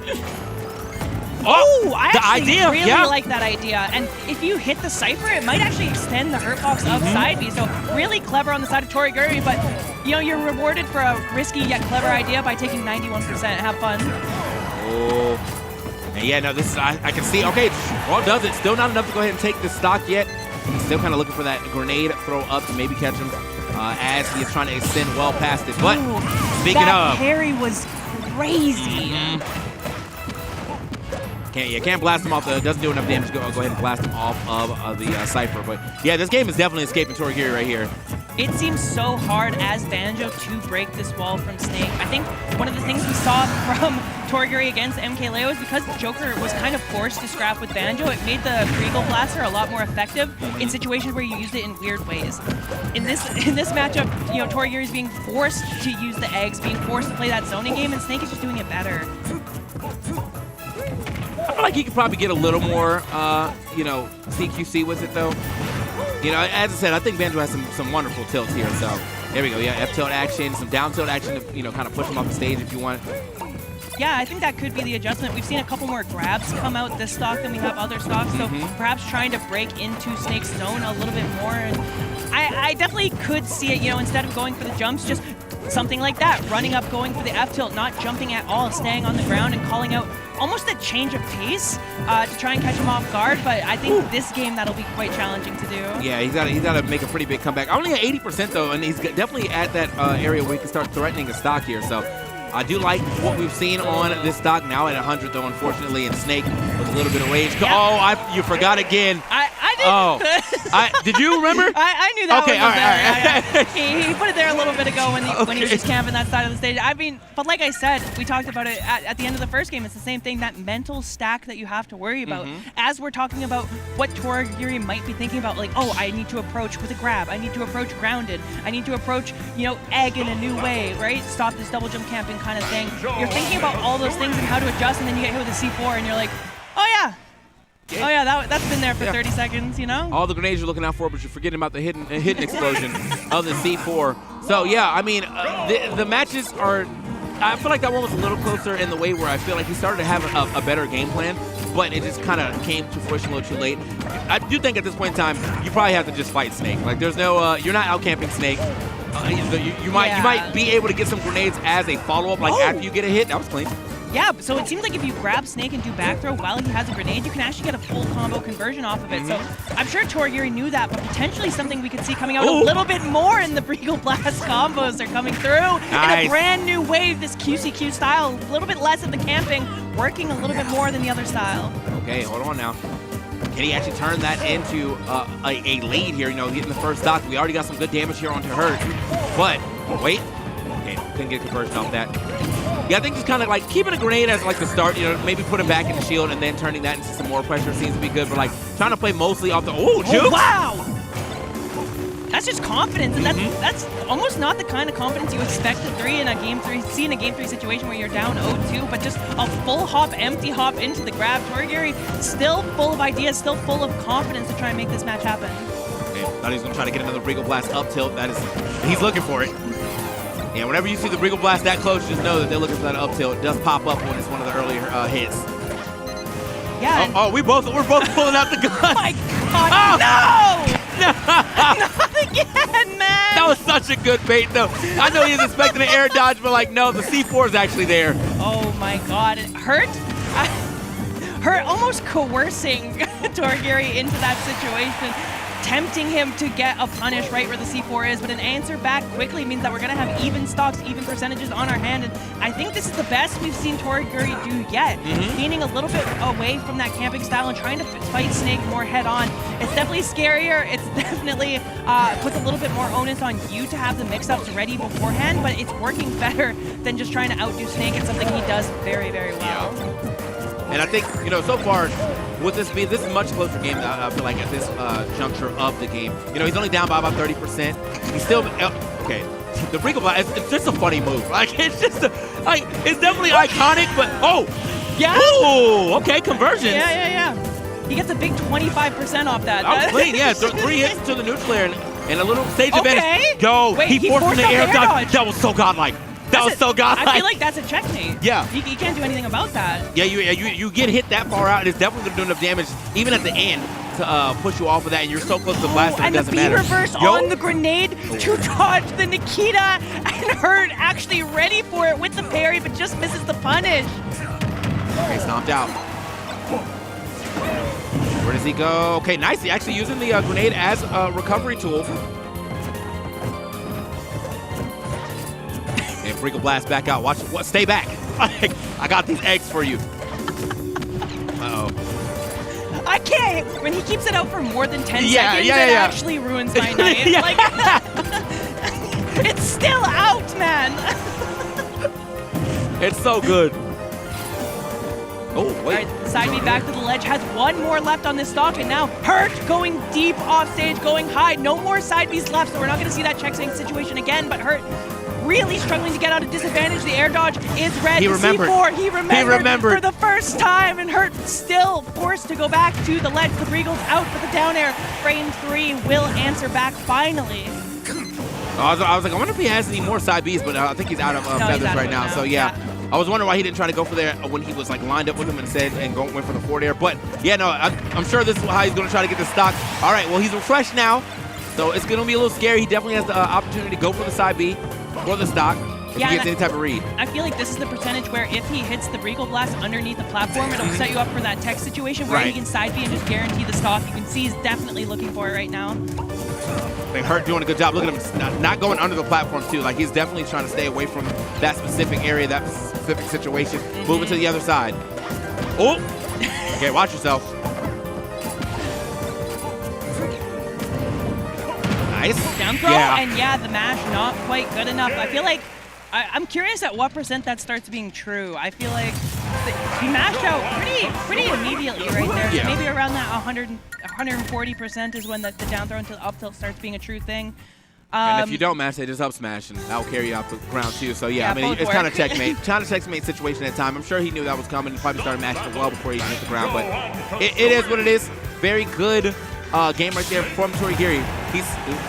Oh, I
the
actually
idea,
really
yeah.
like that idea. And if you hit the Cypher, it might actually extend the hurt box of side B. So really clever on the side of Torie, but you know, you're rewarded for a risky yet clever idea by taking 91%. Have fun.
Oh. And yeah, no, this is, I can see, okay, Wall does it. Still not enough to go ahead and take this stock yet. He's still kind of looking for that grenade throw up to maybe catch him as he is trying to extend well past it. But
Ooh,
speaking
that
of.
parry was crazy.
Can't blast him off. Doesn't do enough damage to go ahead and blast him off of the Cypher. But yeah, this game is definitely escaping Torie right here.
It seems so hard as Banjo to break this wall from Snake. I think one of the things we saw from Torie against MKLeo is because Joker was kind of forced to scrap with Banjo, it made the Regal Blaster a lot more effective in situations where you used it in weird ways. In this matchup, you know, Torie is being forced to use the eggs, being forced to play that zoning game, and Snake is just doing it better.
I feel like he could probably get a little more, you know, CQC with it though. You know, as I said, I think Banjo has some wonderful tilts here. So there we go. Yeah, F tilt action, some down tilt action to, you know, kind of push him off the stage if you want.
Yeah, I think that could be the adjustment. We've seen a couple more grabs come out this stock than we have other stocks, so perhaps trying to break into Snake's zone a little bit more. And I definitely could see it, you know, instead of going for the jumps, just something like that, running up, going for the F tilt, not jumping at all, staying on the ground and calling out almost a change of pace to try and catch him off guard. But I think this game that'll be quite challenging to do.
Yeah, he's got to make a pretty big comeback. Only at 80% though, and he's definitely at that area where he can start threatening a stock here. So I do like what we've seen on this stock now at 100 though, unfortunately, and Snake with a little bit of rage.
Yeah.
Oh, you forgot again.
I didn't.
Oh, did you remember?
I knew that
Okay,
one was
all right,
there.
all right.
He put it there a little bit ago when he was
Okay.
just camping that side of the stage. I mean, but like I said, we talked about it at the end of the first game. It's the same thing, that mental stack that you have to worry about. As we're talking about what Torie might be thinking about, like, oh, I need to approach with a grab. I need to approach grounded. I need to approach, you know, egg in a new way, right? Stop this double jump camping kind of thing. You're thinking about all those things and how to adjust, and then you get hit with a C4, and you're like, oh yeah. Oh yeah, that's been there for 30 seconds, you know?
All the grenades you're looking out for, but you're forgetting about the hidden explosion of the C4. So yeah, I mean, the matches are, I feel like that one was a little closer in the way where I feel like he started to have a better game plan, but it just kind of came to fruition a little too late. I do think at this point in time, you probably have to just fight Snake. Like there's no, you're not out camping Snake. You might be able to get some grenades as a follow-up, like after you get a hit. That was clean.
Yeah, so it seems like if you grab Snake and do back throw while he has a grenade, you can actually get a full combo conversion off of it. So I'm sure Torie knew that, but potentially something we could see coming out a little bit more in the Regal Blast combos are coming through in a brand new wave, this QCQ style, a little bit less of the camping, working a little bit more than the other style.
Okay, hold on now. Can he actually turn that into a lead here? You know, getting the first stock. We already got some good damage here onto her. But, wait. Okay, couldn't get a conversion off that. Yeah, I think just kind of like keeping a grenade as like the start, you know, maybe put it back in the shield and then turning that into some more pressure seems to be good. But like trying to play mostly off the, juke.
Oh, wow! That's just confidence, and that's almost not the kind of confidence you expect see in a game three situation where you're down 0-2, but just a full hop, empty hop into the grab. Torie still full of ideas, still full of confidence to try and make this match happen.
Okay, thought he was gonna try to get another Regal Blast up tilt. He's looking for it. Yeah, whenever you see the Regal Blast that close, just know that they're looking for that up tilt. It does pop up when it's one of the earlier hits.
Yeah.
We're both pulling out the gun.
Oh my God! No! Not again, man!
That was such a good bait, though. I know he was expecting an air dodge, but like, no, the C4 is actually there.
Oh my God! It hurt. Hurt almost coercing Torie into that situation, tempting him to get a punish right where the C4 is, but an answer back quickly means that we're going to have even stocks, even percentages on our hand, and I think this is the best we've seen Torie do yet. Gaining a little bit away from that camping style and trying to fight Snake more head-on. It's definitely scarier. It's definitely puts a little bit more onus on you to have the mix-ups ready beforehand, but it's working better than just trying to outdo Snake. It's something he does very, very well.
Yeah. And I think, you know, so far, with this is a much closer game, I feel like, at this juncture of the game. You know, he's only down by about 30%. He's still, okay, the Regal Blast, it's just a funny move. Like, it's just, it's definitely iconic, but, yeah? Ooh, okay, conversions.
Yeah. He gets a big 25% off that.
That was clean, yeah. 3 hits to the neutral air and a little stage advantage. Go.
Wait,
he forced the air dodge. That was so godlike. That was so godlike.
I feel like that's a checkmate.
Yeah.
You can't do anything about that.
Yeah, you get hit that far out, and it's definitely going to do enough damage, even at the end, to push you off of that, and you're so close to blasting, it doesn't matter.
And the B-reverse on the grenade to dodge the Nikita, and Hurt actually ready for it with the parry, but just misses the punish.
Okay, stomped out. Where does he go? Okay, nice. He actually using the grenade as a recovery tool. And Freakle Blast back out. Watch what? Stay back. I got these eggs for you. Uh-oh.
I can't. When he keeps it out for more than 10 seconds, it actually ruins my night. Like, it's still out, man.
It's so good. Oh, wait.
All right, side B back to the ledge, has one more left on this stock, and now Hurt going deep off stage, going high. No more side Bs left, so we're not going to see that check sync situation again, but Hurt really struggling to get out of disadvantage. The air dodge is red.
He remembered.
C4, he remembered for the first time, and Hurt still forced to go back to the ledge. The Regal's out for the down air. Frame 3 will answer back finally.
I was like, I wonder if he has any more side Bs, but I think he's out of feathers right now. So yeah. I was wondering why he didn't try to go for there when he was like lined up with him instead and went for the forward air. But yeah, no, I'm sure this is how he's going to try to get the stock. All right, well, he's refreshed now, so it's going to be a little scary. He definitely has the opportunity to go for the side B for the stock if he gets any type of read.
I feel like this is the percentage where if he hits the Regal Blast underneath the platform, it'll set you up for that tech situation where he can side B and just guarantee the stock. You can see he's definitely looking for it right now.
Like Hurt doing a good job. Look at him not going under the platform too. Like he's definitely trying to stay away from that specific area, that specific situation. Moving to the other side. Oh! Okay, watch yourself. Nice.
Down throw, and yeah, the mash not quite good enough. I feel like, I'm curious at what % that starts being true. I feel like he mashed out pretty immediately right there. So maybe around that 140% is when the down throw into the up tilt starts being a true thing.
And if you don't mash, they just up smash, and that'll carry you off the ground too. So yeah, I mean, it's kind of checkmate. Kind of checkmate situation at the time. I'm sure he knew that was coming. He probably started mashing it well before he even hit the ground. But it is what it is. Very good game right there from Torie.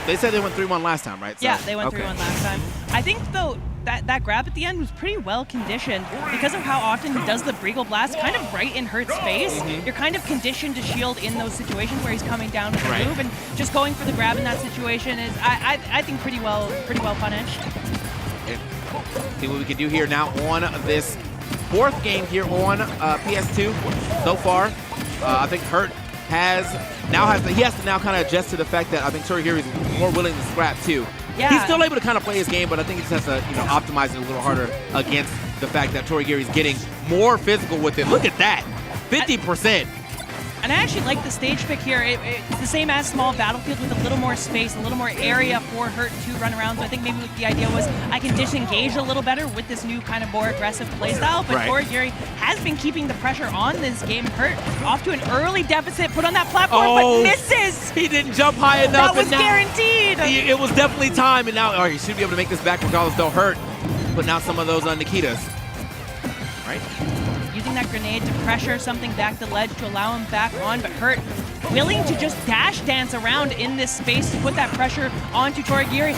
They said they went 3-1 last time, right? So,
yeah, they went 3-1 last time. I think though that grab at the end was pretty well conditioned because of how often he does the Regal Blast kind of right in Hurt's face. You're kind of conditioned to shield in those situations where he's coming down with the move, and just going for the grab in that situation is, I think, pretty well punished.
See what we can do here now on this 4th game here on PS2 so far. I think Hurt has to now kind of adjust to the fact that I think Torie is more willing to scrap too.
Yeah.
He's still able to kind of play his game, but I think he just has to optimize it a little harder against the fact that Torie is getting more physical with it. Look at that, 50%.
And I actually like the stage pick here. It's the same as small battlefield with a little more space, a little more area for Hurt to run around. So I think maybe the idea was I can disengage a little better with this new kind of more aggressive playstyle. But Torie has been keeping the pressure on this game. Hurt off to an early deficit, put on that platform, but misses.
He didn't jump high enough.
That was guaranteed.
It was definitely time, and now he should be able to make this back regardless. Though Hurt putting out some of those on Nikitas. Right.
Using that grenade to pressure something back the ledge to allow him back on, but Hurt willing to just dash dance around in this space to put that pressure onto Torie. I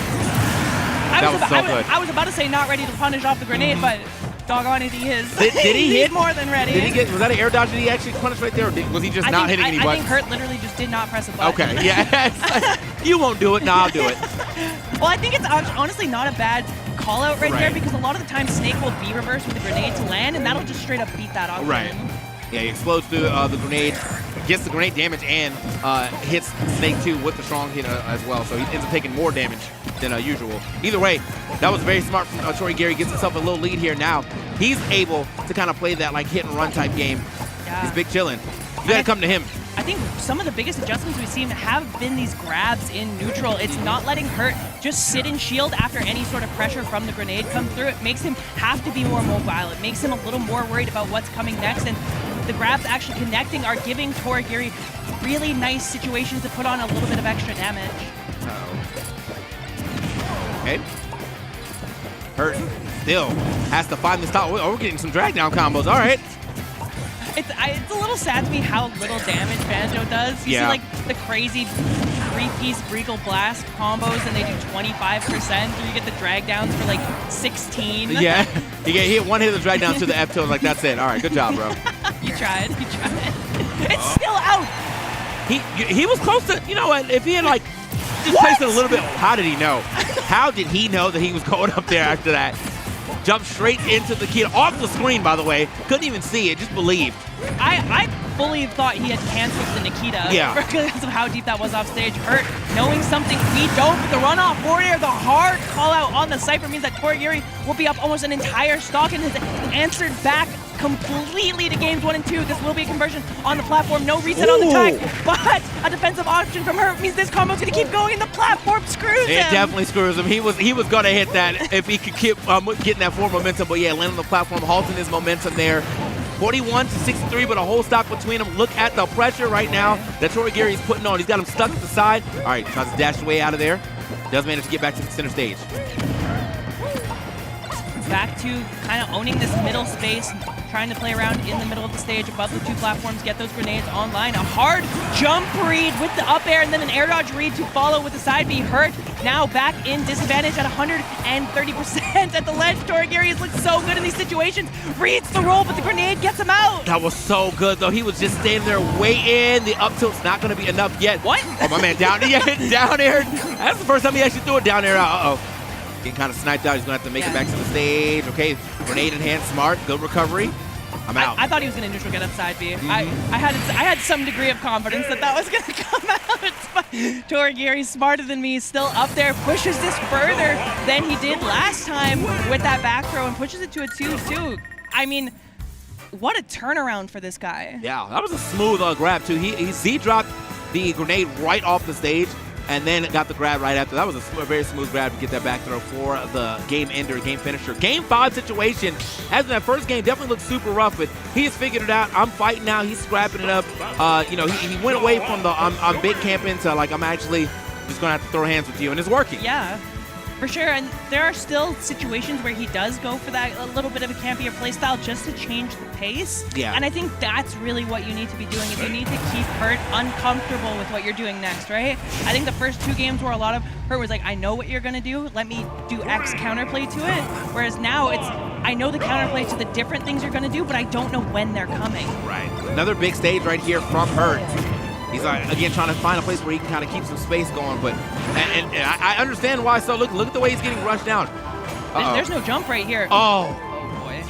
was about to say not ready to punish off the grenade, but doggone it, he is.
Did he hit?
More than ready.
Was that an air dodge? Did he actually punish right there, or was he just not hitting any buttons?
I think Hurt literally just did not press a button.
Okay, yeah. You won't do it. No, I'll do it.
Well, I think it's honestly not a bad call out right there, because a lot of the time Snake will be reversed with a grenade to land, and that'll just straight up beat that off.
Right. Yeah, he explodes through the grenade, gets the grenade damage, and hits Snake too with the strong hit as well. So he ends up taking more damage than usual. Either way, that was very smart from Torie. Gets himself a little lead here now. He's able to kind of play that like hit and run type game. Yeah. He's big chillin'. You gotta come to him.
I think some of the biggest adjustments we've seen have been these grabs in neutral. It's not letting Hurt just sit and shield after any sort of pressure from the grenade come through. It makes him have to be more mobile. It makes him a little more worried about what's coming next. And the grabs actually connecting are giving Torie really nice situations to put on a little bit of extra damage.
Okay. Hurt still has to find the stop. Oh, we're getting some drag down combos. All right.
It's a little sad to me how little damage Banjo does. You see like the crazy 3-piece Regal Blast combos and they do 25%, or you get the drag downs for like 16.
Yeah, he hit one hit of the drag down to the F tilt, like that's it. All right, good job, bro.
You tried. It's still out.
He was close to, you know what, if he had like just placed it a little bit, how did he know? How did he know that he was going up there after that? Jumped straight into the key, off the screen, by the way. Couldn't even see it, just believed.
I fully thought he had canceled the Nikita because of how deep that was off stage. Hurt, knowing something we don't, but the runoff forward air, the hard call out on the Cypher means that Torie will be up almost an entire stock and has answered back completely to games 1 and 2. This will be a conversion on the platform, no reset on the tag, but a defensive option from Hurt means this combo's gonna keep going and the platform screws him.
It definitely screws him. He was gonna hit that if he could keep getting that forward momentum, but yeah, landing on the platform, halting his momentum there. 41 to 63, but a whole stock between them. Look at the pressure right now that Torie is putting on. He's got him stuck at the side. All right, tries to dash away out of there. Does manage to get back to the center stage.
Back to kind of owning this middle space, trying to play around in the middle of the stage above the 2 platforms, get those grenades online. A hard jump read with the up air and then an air dodge read to follow with the side B. Hurt now back in disadvantage at 130% at the ledge. Torie has looked so good in these situations. Reads the roll, but the grenade gets him out.
That was so good, though. He was just standing there waiting. The up tilt's not going to be enough yet.
What?
Oh, my man, down air. That's the first time he actually threw it down air. Uh-oh. Getting kind of sniped out. He's going to have to make it back to the stage. Okay, grenade in hand, smart. Good recovery. I'm out.
I thought he was going to neutral get up side B. I had some degree of confidence that was going to come out. But Torie, smarter than me, still up there, pushes this further than he did last time with that back throw and pushes it to a 2-2. I mean, what a turnaround for this guy.
Yeah, that was a smooth grab, too. He Z-dropped the grenade right off the stage and then got the grab right after. That was a very smooth grab to get that back throw for the game ender, game finisher. Game 5 situation, as in that first game, definitely looked super rough, but he has figured it out. I'm fighting now. He's scrapping it up. You know, he went away from the I'm big camping to like I'm actually just going to have to throw hands with you, and it's working.
Yeah. For sure, and there are still situations where he does go for that a little bit of a campier playstyle just to change the pace.
Yeah.
And I think that's really what you need to be doing, is you need to keep Hurt uncomfortable with what you're doing next, right? I think the first 2 games were a lot of Hurt was like, I know what you're gonna do, let me do X counterplay to it. Whereas now it's, I know the counterplay to the different things you're gonna do, but I don't know when they're coming.
Right. Another big stage right here from Hurt. He's again trying to find a place where he can kind of keep some space going, but and I understand why. So look at the way he's getting rushed down.
There's no jump right here.
Oh
boy.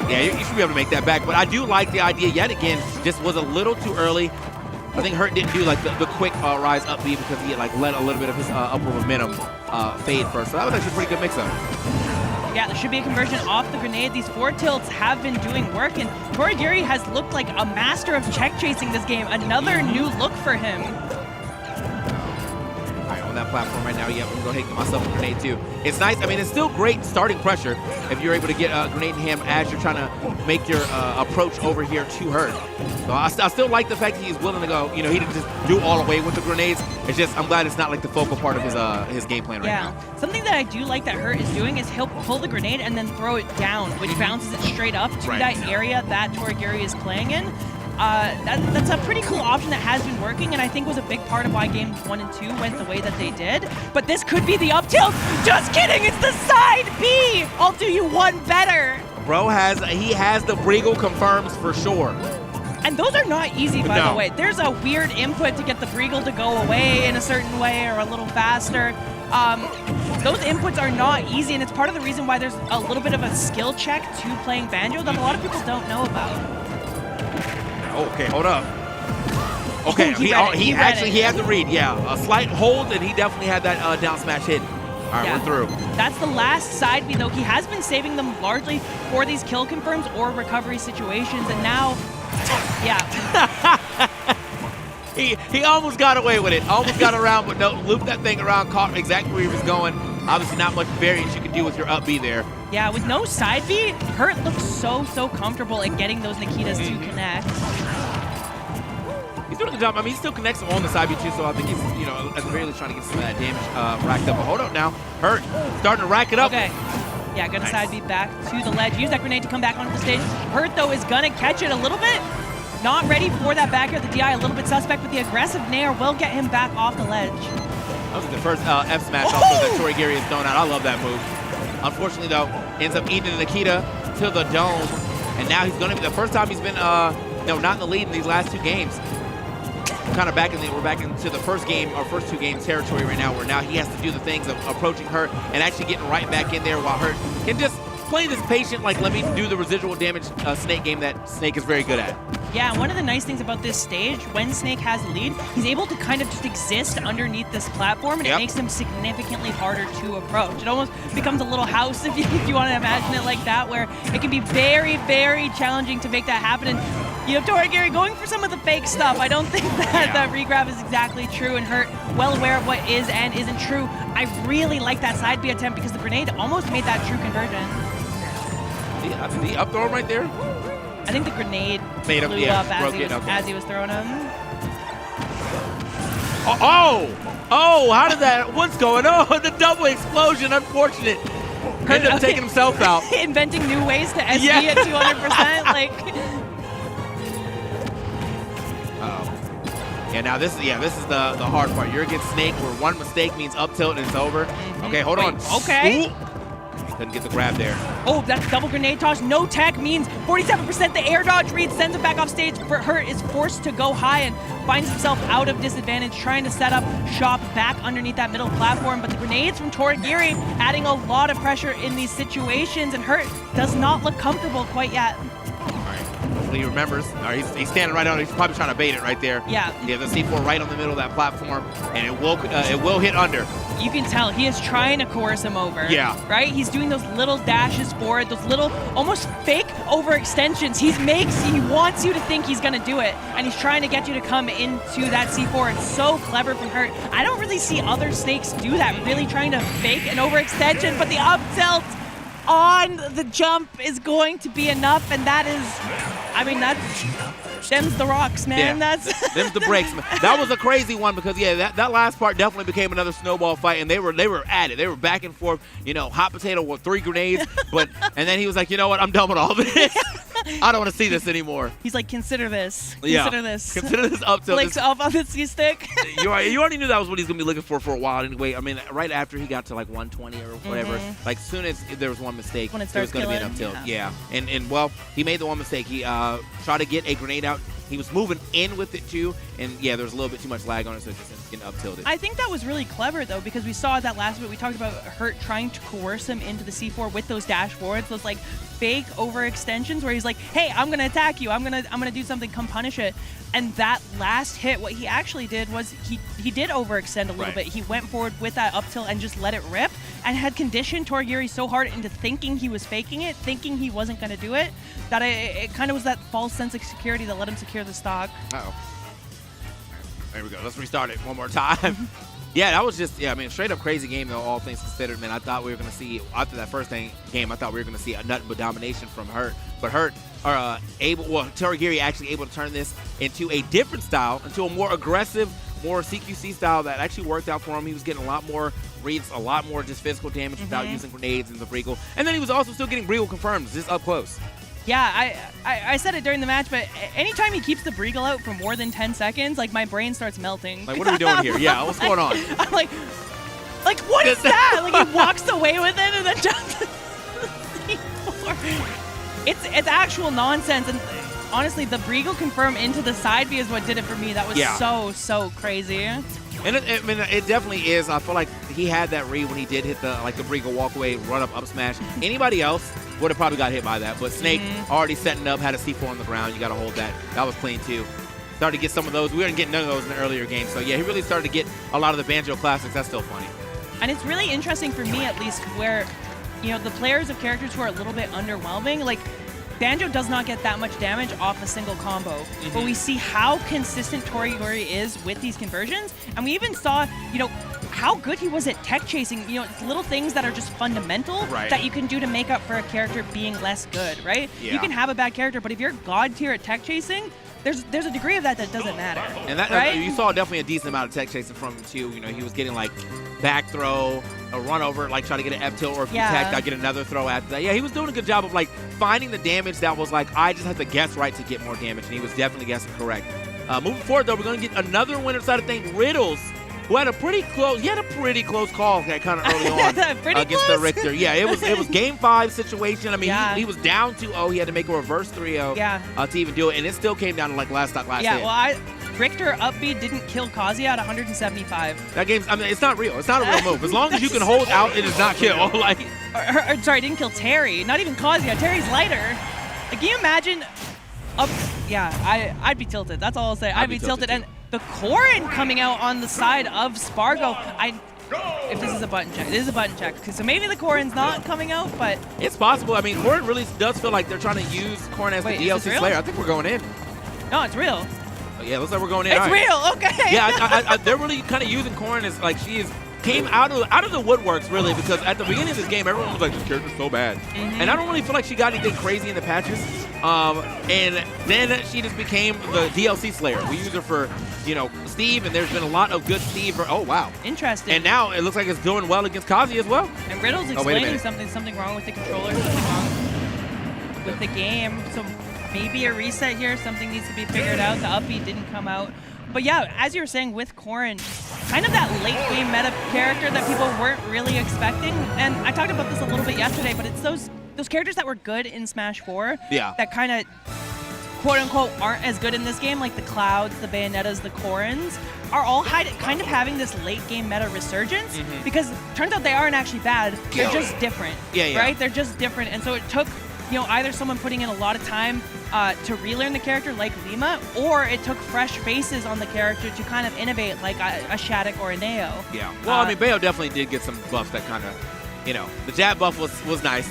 Yeah, you should be able to make that back. But I do like the idea yet again. Just was a little too early. I think Hurt didn't do like the quick rise up B because he had like let a little bit of his upward momentum fade first. So that was actually a pretty good mix-up.
Yeah, there should be a conversion off the grenade. These 4 tilts have been doing work, and Torie has looked like a master of check chasing this game. Another new look for him.
All right, on that platform right now, yeah, I'm going to go ahead and get myself a grenade too. It's nice. I mean, it's still great starting pressure if you're able to get a grenade in hand as you're trying to make your approach over here to Hurt. So I still like the fact that he's willing to go, you know, he didn't just do all the way with the grenades. It's just, I'm glad it's not like the focal part of his game plan right now.
Yeah, something that I do like that Hurt is doing is he'll pull the grenade and then throw it down, which bounces it straight up to that area that Torie is playing in. That's a pretty cool option that has been working, and I think was a big part of why games 1 and 2 went the way that they did. But this could be the up tilt. Just kidding, it's the side B. I'll do you one better.
Bro has the Breagle confirms for sure.
And those are not easy, by the way. There's a weird input to get the Breagle to go away in a certain way or a little faster. Those inputs are not easy, and it's part of the reason why there's a little bit of a skill check to playing Banjo that a lot of people don't know about.
Okay, hold up. Okay, he had the read, yeah. A slight hold, and he definitely had that down smash hit. All right, we're through.
That's the last side B, though. He has been saving them largely for these kill confirms or recovery situations, and now,
he almost got away with it. Almost got around, but no, looped that thing around, caught exactly where he was going. Obviously not much variance you can do with your up B there.
Yeah, with no side B, Hurt looks so comfortable in getting those Nikitas to connect.
He's doing a good job. I mean, he still connects on the side B too, so I think he's, you know, at the very least trying to get some of that damage racked up. But hold up now. Hurt starting to rack it up.
Okay. Yeah, gonna side B back to the ledge. Use that grenade to come back onto the stage. Hurt, though, is gonna catch it a little bit. not ready for that back air. The DI a little bit suspect, but the aggressive nair will get him back off the ledge.
That was the first F smash also that Torie has thrown out. I love that move. Unfortunately, though, ends up eating Nikita to the dome, and now he's going to be the first time he's been not in the lead in these last 2 games. Kind of we're back into the first game, or first 2 game territory right now, where now he has to do the things of approaching Hurt and actually getting right back in there, while Hurt can just play this patient, like, let me do the residual damage Snake game that Snake is very good at.
Yeah, and one of the nice things about this stage, when Snake has the lead, he's able to kind of just exist underneath this platform, and it makes him significantly harder to approach. It almost becomes a little house, if you want to imagine it like that, where it can be very, very challenging to make that happen. And you know, Torie going for some of the fake stuff. I don't think that that regrab is exactly true, and Hurt well aware of what is and isn't true. I really like that side B attempt because the grenade almost made that true conversion.
Did he up throw him right there?
I think the grenade
made him,
blew up as he was throwing him.
Oh, how did that, what's going on? The double explosion, unfortunate. Ended up taking himself out.
Inventing new ways to SD at 200%, like.
Yeah, now this is the hard part. You're against Snake, where one mistake means up tilt and it's over. Okay, hold on.
Okay.
Ooh. Couldn't get the grab there.
Oh, that double grenade toss. No tech means 47%. The air dodge read sends him back off stage. Hurt is forced to go high and finds himself out of disadvantage, trying to set up shop back underneath that middle platform. But the grenades from Torie adding a lot of pressure in these situations, and Hurt does not look comfortable quite yet.
He remembers. He's standing right on it. He's probably trying to bait it right there.
Yeah.
Yeah, the C4 right on the middle of that platform, and it will hit under.
You can tell he is trying to coerce him over.
Yeah.
Right? He's doing those little dashes forward, those little almost fake overextensions. He wants you to think he's gonna do it, and he's trying to get you to come into that C4. It's so clever from Hurt. I don't really see other Snakes do that, really trying to fake an overextension, but the up tilt on the jump is going to be enough, and that is, I mean, them's the rocks, man.
Yeah. Them's the breaks, man. That was a crazy one because, yeah, that last part definitely became another snowball fight, and they were at it. They were back and forth, hot potato with 3 grenades, and then he was like, you know what, I'm done with all this. I don't want to see this anymore.
He's like, consider this.
Yeah.
Consider this.
Consider this up tilt.
Flicks up on the C-stick.
You already knew that was what he's going to be looking for a while anyway. I mean, right after he got to like 120 or whatever, like as soon as there was one mistake,
when
there was going to be an up tilt. Yeah. And well, he made the one mistake. He tried to get a grenade out. He was moving in with it too, and yeah, there was a little bit too much lag on it, so it just ended up getting up tilted.
I think that was really clever though, because we saw that last bit. We talked about Hurt trying to coerce him into the C4 with those dash forwards, those like fake overextensions where he's like, "Hey, I'm gonna attack you. I'm gonna do something. Come punish it." And that last hit, what he actually did was he did overextend a little bit. He went forward with that up tilt and just let it rip, and had conditioned Torie so hard into thinking he was faking it, thinking he wasn't going to do it, that it kind of was that false sense of security that let him secure the stock.
Uh-oh. There we go. Let's restart it one more time. Yeah, that was just, I mean, straight up crazy game though, all things considered, man. I thought we were going to see, after that first game, I thought we were going to see a nothing but domination from Hurt. But Hurt are Torie actually able to turn this into a different style, into a more aggressive, more CQC style that actually worked out for him. He was getting a lot more reads, a lot more just physical damage without using grenades and the Briegel. And then he was also still getting Briegel confirmed, just up close.
Yeah, I said it during the match, but anytime he keeps the Briegel out for more than 10 seconds, like my brain starts melting.
Like, what are we doing here? Yeah, what's going on?
I'm like, what is that? Like, he walks away with it and then jumps. It's actual nonsense, and honestly, the Briegel confirm into the side B is what did it for me. That was so crazy.
And it definitely is. I feel like he had that read when he did hit the Briegel walk away, run up smash. Anybody else would have probably got hit by that, but Snake already setting up, had a C4 on the ground. You got to hold that. That was clean too. Started to get some of those. We weren't getting none of those in the earlier game. So yeah, he really started to get a lot of the Banjo classics. That's still funny.
And it's really interesting for me, at least, where the players of characters who are a little bit underwhelming, like Banjo does not get that much damage off a single combo, but we see how consistent Torie is with these conversions, and we even saw, how good he was at tech chasing, little things that are just fundamental that you can do to make up for a character being less good, right?
Yeah.
You can have a bad character, but if you're god tier at tech chasing, there's a degree of that doesn't matter.
And that you saw definitely a decent amount of tech chasing from him too. He was getting like back throw, a run over, like try to get an F tilt, or if you
Yeah.
attacked, I'd get another throw after that. Yeah, he was doing a good job of like finding the damage that was like, I just have to guess right to get more damage, and he was definitely guessing correct. Moving forward though, we're going to get another winner side of thing, Riddles, who had a pretty close call that kind of early on against the Richter. Yeah, it was game 5 situation. I mean, he was down 2-0. He had to make a reverse 3-0 to even do it, and it still came down to like last hit.
Yeah, well, Richter up B didn't kill Kazuya at 175.
That game's, I mean, it's not real. It's not a real move. As long as you can hold out, it is not kill. Like,
sorry, didn't kill Terry. Not even Kazuya. Terry's lighter. Like, can you imagine? I'd be tilted. That's all I'll say. I'd be tilted. And the Corrin coming out on the side of Spargo. If this is a button check, it is a button check. So maybe the Corrin's not coming out, but
it's possible. I mean, Corrin really does feel like they're trying to use Corrin as the DLC Slayer. I think we're going in.
No, it's real.
Oh, yeah, looks like we're going in.
It's real. Okay.
Yeah, they're really kind of using Corrin as like came out of the woodworks really, because at the beginning of this game everyone was like, this character's so bad, and I don't really feel like she got anything crazy in the patches, and then she just became the DLC Slayer. We use her for Steve, and there's been a lot of good Steve. Oh wow,
interesting.
And now it looks like it's doing well against Kazuya as well.
And Riddles explaining something wrong with the controller, something wrong with the game. So maybe a reset here. Something needs to be figured out. The up B didn't come out. But yeah, as you were saying with Corrin, kind of that late game meta character that people weren't really expecting. And I talked about this a little bit yesterday, but it's those characters that were good in Smash 4 that kind of quote unquote aren't as good in this game, like the Clouds, the Bayonettas, the Corrins, are all kind of having this late game meta resurgence, because it turns out they aren't actually bad. They're just different. Right? They're just different. And so it took either someone putting in a lot of time to relearn the character like Lima, or it took fresh faces on the character to kind of innovate like a Shattuck or a Neo.
Yeah. Well, I mean, Bayo definitely did get some buffs that kind of, the jab buff was nice.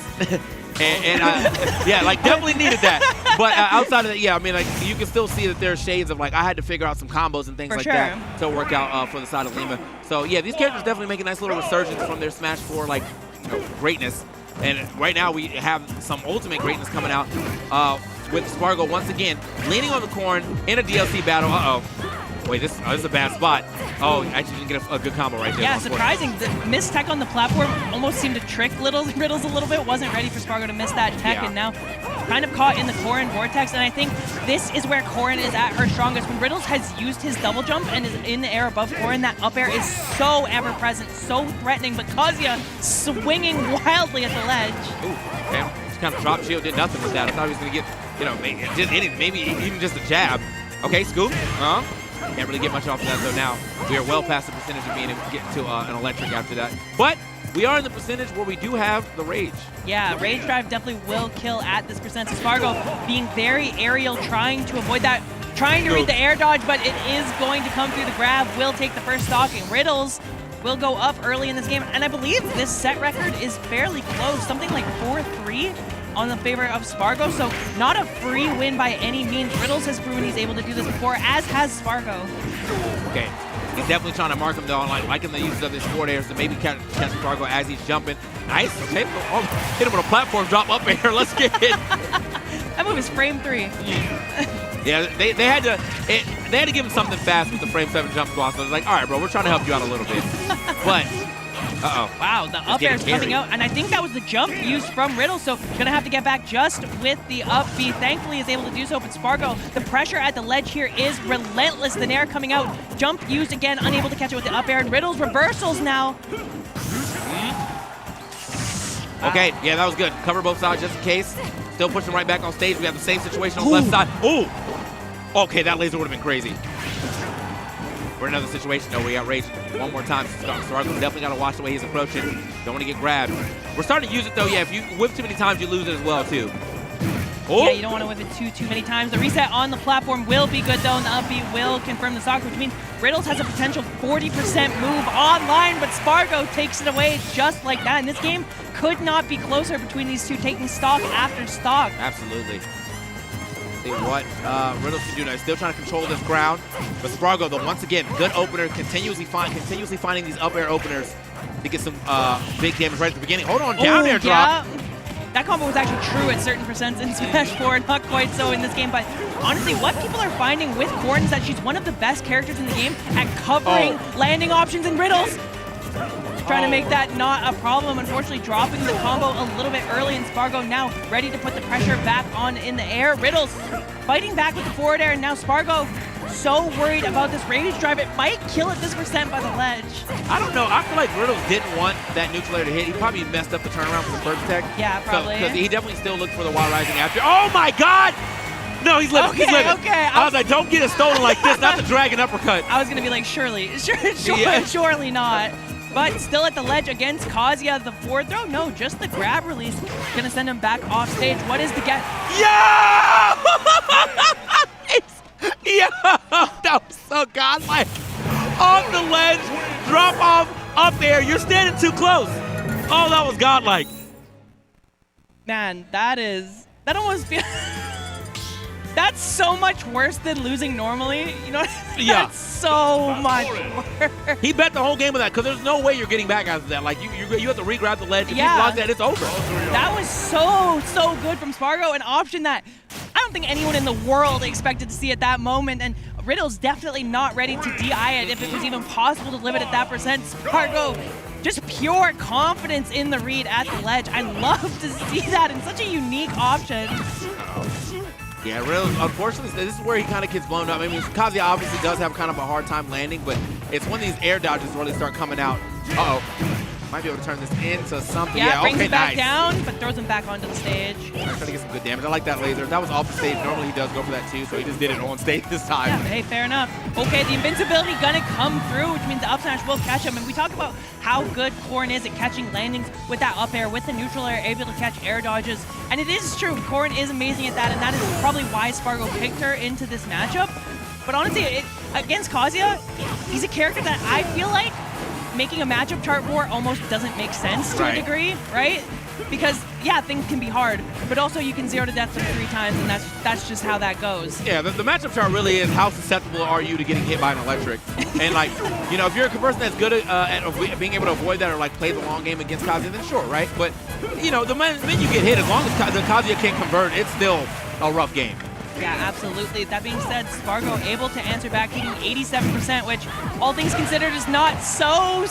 and like definitely needed that. But outside of that, I mean, like you can still see that there's shades of like I had to figure out some combos and things like that to work out for the side of Lima. So yeah, these characters definitely make a nice little resurgence from their Smash 4 like greatness. And right now we have some ultimate greatness coming out with Spargo once again leaning on the Corrin in a DLC battle. Wait, this is a bad spot. Oh, actually didn't get a good combo right there.
Yeah, surprising. The missed tech on the platform almost seemed to trick Riddles a little bit. Wasn't ready for Spargo to miss that tech, and now kind of caught in the Corrin vortex. And I think this is where Corrin is at her strongest. When Riddles has used his double jump and is in the air above Corrin, that up air is so ever-present, so threatening. But Kazuya swinging wildly at the ledge.
Ooh, okay. Just kind of drop shield, did nothing with that. I thought he was going to get, maybe even just a jab. Okay, scoop. Can't really get much off of that, though. Now we are well past the percentage of being able to get to an electric after that. But we are in the percentage where we do have the Rage.
Yeah, Rage Drive definitely will kill at this percent. So Spargo being very aerial, trying to avoid that, trying to read the air dodge, but it is going to come through the grab, will take the first stock, and Riddles will go up early in this game. And I believe this set record is fairly close, something like 4-3. On the favor of Spargo, so not a free win by any means. Riddles has proven he's able to do this before, as has Spargo.
Okay, he's definitely trying to mark him though, liking the use of his forward airs to maybe catch Spargo as he's jumping. Nice, okay, hit him with a platform drop up air, let's get it.
That move is frame 3.
Yeah, they had to give him something fast with the frame 7 jump squat, so I was like, all right, bro, we're trying to help you out a little bit. But
wow, the up air is coming out, and I think that was the jump used from Riddle, so gonna have to get back just with the up B. Thankfully is able to do so, but Spargo, the pressure at the ledge here is relentless. The Nair coming out, jump used again, unable to catch it with the up air, and Riddle's reversals now.
Okay, yeah, that was good. Cover both sides just in case. Still pushing right back on stage. We have the same situation on the left side. Ooh! Okay, that laser would have been crazy. We're in another situation, though. We got Rage one more time. Spargo definitely got to watch the way he's approaching. Don't want to get grabbed. We're starting to use it, though. Yeah, if you whip too many times, you lose it as well, too. Oh.
Yeah, you don't want to whip it too many times. The reset on the platform will be good, though, and the up B will confirm the stock, which means Riddles has a potential 40% move online, but Spargo takes it away just like that. And this game could not be closer between these two, taking stock after stock.
Absolutely. See what Riddles can do now. Still trying to control this ground, but Spargo, though, once again, good opener, continuously finding these up air openers to get some big damage right at the beginning. Hold on, down air drop.
That combo was actually true at certain percents in Smash 4, not quite so in this game, but honestly, what people are finding with Corrin is that she's one of the best characters in the game at covering landing options and Riddles. trying to make that not a problem. Unfortunately, dropping the combo a little bit early, and Spargo now ready to put the pressure back on in the air. Riddles fighting back with the forward air, and now Spargo so worried about this Rage Drive. It might kill at this percent by the ledge.
I don't know. I feel like Riddles didn't want that neutral air to hit. He probably messed up the turnaround for the first tech.
Yeah, probably.
Because he definitely still looked for the Wild Rising after. Oh my God! No, he's living.
Okay,
he's living.
okay.
I was like, don't get it stolen like this. Not the dragon uppercut.
I was going to be like, surely
Yeah.
surely not. But still at the ledge against Kazuya. The forward throw? No, just the grab release. Going to send him back off stage. What is the get?
Yeah! Yeah! That was so godlike. Off the ledge, drop off, up air. You're standing too close. Oh, that was godlike.
Man, that almost feels... That's so much worse than losing normally. You know what I mean?
Yeah.
That's so much worse.
He bet the whole game on that because there's no way you're getting back after that. Like, you have to re-grab the ledge. If
Yeah.
you block that, it's over.
That was so good from Spargo, an option that I don't think anyone in the world expected to see at that moment, and Riddles definitely not ready to DI it if it was even possible to live it at that percent. Spargo, just pure confidence in the read at the ledge. I love to see that in such a unique option.
Yeah, Riddles, unfortunately, this is where he kind of gets blown up. I mean, Kazuya obviously does have kind of a hard time landing, but it's when these air dodges really start coming out. Uh-oh. Might be able to turn this into something.
Yeah, brings
okay,
him back
nice.
down, but throws him back onto the stage.
Trying to get some good damage. I like that laser. That was off the stage. Normally he does go for that too, so he just did it on stage this time.
Yeah, hey, fair enough. Okay, the invincibility gonna come through, which means the up smash will catch him. And we talk about how good Corrin is at catching landings with that up air, with the neutral air, able to catch air dodges. And it is true, Corrin is amazing at that, and that is probably why Spargo picked her into this matchup. But honestly, against Kazuya, he's a character that I feel like making a matchup chart for almost doesn't make sense to a degree, right? Because, yeah, things can be hard, but also you can 0 to death them 3 times, and that's just how that goes.
Yeah, the matchup chart really is how susceptible are you to getting hit by an electric. And, like, you know, if you're a person that's good at being able to avoid that or, like, play the long game against Kazuya, then sure, right? But, you know, the minute you get hit, as long as the Kazuya can't convert, it's still a rough game.
Yeah, absolutely. That being said, Spargo able to answer back, hitting 87%, which, all things considered, is not so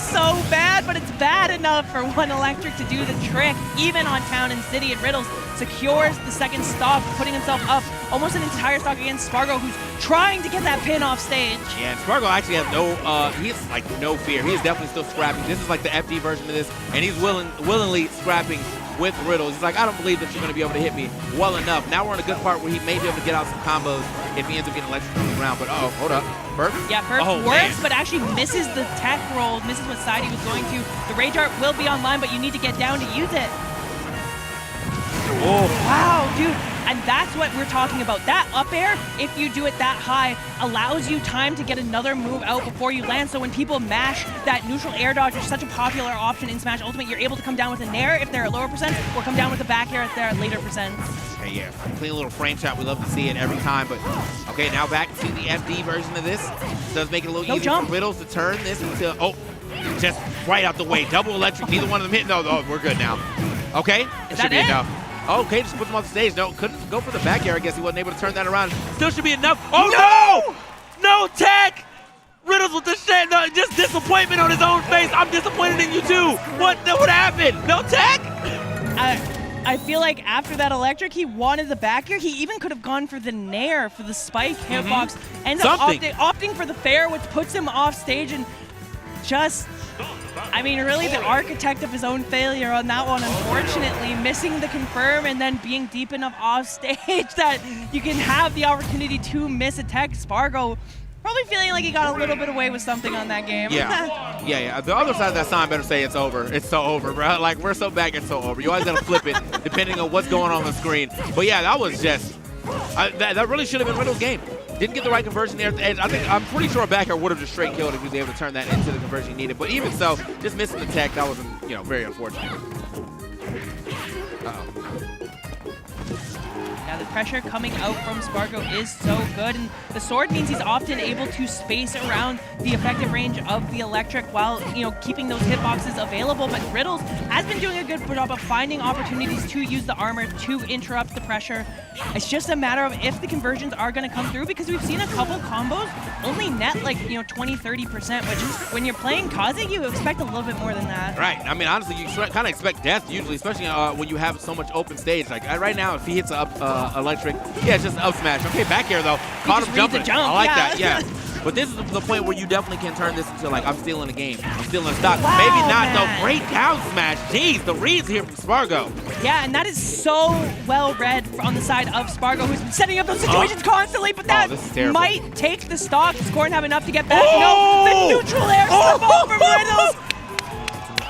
bad, but it's bad enough for one electric to do the trick, even on Town and City. And Riddles secures the second stock, putting himself up almost an entire stock against Spargo, who's trying to get that pin off stage.
Yeah, and Spargo actually has he has, like, no fear. He is definitely still scrapping. This is like the FD version of this, and he's willingly scrapping with Riddles. He's like, I don't believe that you're going to be able to hit me well enough. Now we're in a good part where he may be able to get out some combos if he ends up getting electric on the ground. But uh-oh, hold up. Burp?
Yeah, Burp
Oh,
works,
man.
but actually misses the tech roll, misses what side he was going to. The Rage Art will be online, but you need to get down to use it.
Oh.
Wow, dude. And that's what we're talking about. That up air, if you do it that high, allows you time to get another move out before you land. So when people mash that neutral air dodge, which is such a popular option in Smash Ultimate, you're able to come down with a nair if they're at lower percents, or come down with a back air if they're at later percents.
Okay, yeah, clean little frame shot. We love to see it every time. But okay, now back to the FD version of this. Does make it a little easier for Riddles to turn this into, oh, just right out the way. Double electric, neither one of them hit. No, we're good now. Okay,
Is
should
that
be
it?
enough. Okay, just put them off the stage. No, couldn't go for the back air. I guess he wasn't able to turn that around. Still should be enough. Oh, no! No tech! Riddles with the shit. No, just disappointment on his own face. I'm disappointed in you, too. What happened? No tech?
I feel like after that electric, he wanted the back air. He even could have gone for the nair for the spike hitbox. Ends up opting for the fair, which puts him off stage and just... I mean, really the architect of his own failure on that one, unfortunately, missing the confirm and then being deep enough off stage that you can have the opportunity to miss a tech. Spargo probably feeling like he got a little bit away with something on that game.
Yeah, yeah. The other side of that sign better say it's over. It's so over, bro. Like, we're so back, it's so over. You always gotta flip it depending on what's going on the screen. But yeah, that was just, that really should have been Riddles' game. Didn't get the right conversion there at the edge. I'm pretty sure a back air would have just straight killed if he was able to turn that into the conversion he needed. But even so, just missing the tech, that was, very unfortunate.
Yeah, The pressure coming out from Spargo is so good, and the sword means he's often able to space around the effective range of the electric while, keeping those hitboxes available. But Riddles has been doing a good job of finding opportunities to use the armor to interrupt the pressure. It's just a matter of if the conversions are going to come through, because we've seen a couple combos only net like 20-30%, which when you're playing Kazi, you expect a little bit more than that.
Right. I mean, honestly, you kind of expect death usually, especially when you have so much open stage. Like right now, if he hits up electric, yeah, it's just up smash. Okay, back air though, caught him jumping. I like that. Yeah. But this is the point where you definitely can turn this into like, I'm stealing the game, I'm stealing stock.
Wow,
maybe not
man.
though. Great down smash. Jeez, the reads here from Spargo.
Yeah, and that is so well read on the side of Spargo, who's been setting up those situations constantly, but that might take the stock. Does Corn have enough to get back? No, the neutral air ball from Riddles.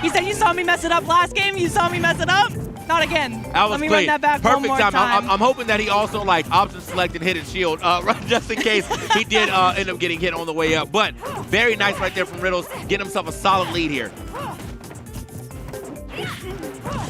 He said, you saw me mess it up last game, you saw me mess it up. Not again.
That was
Let me
clean.
run that back
Perfect
one more time.
I'm hoping that he also like option selected hidden shield, just in case he did end up getting hit on the way up. But very nice right there from Riddles, getting himself a solid lead here.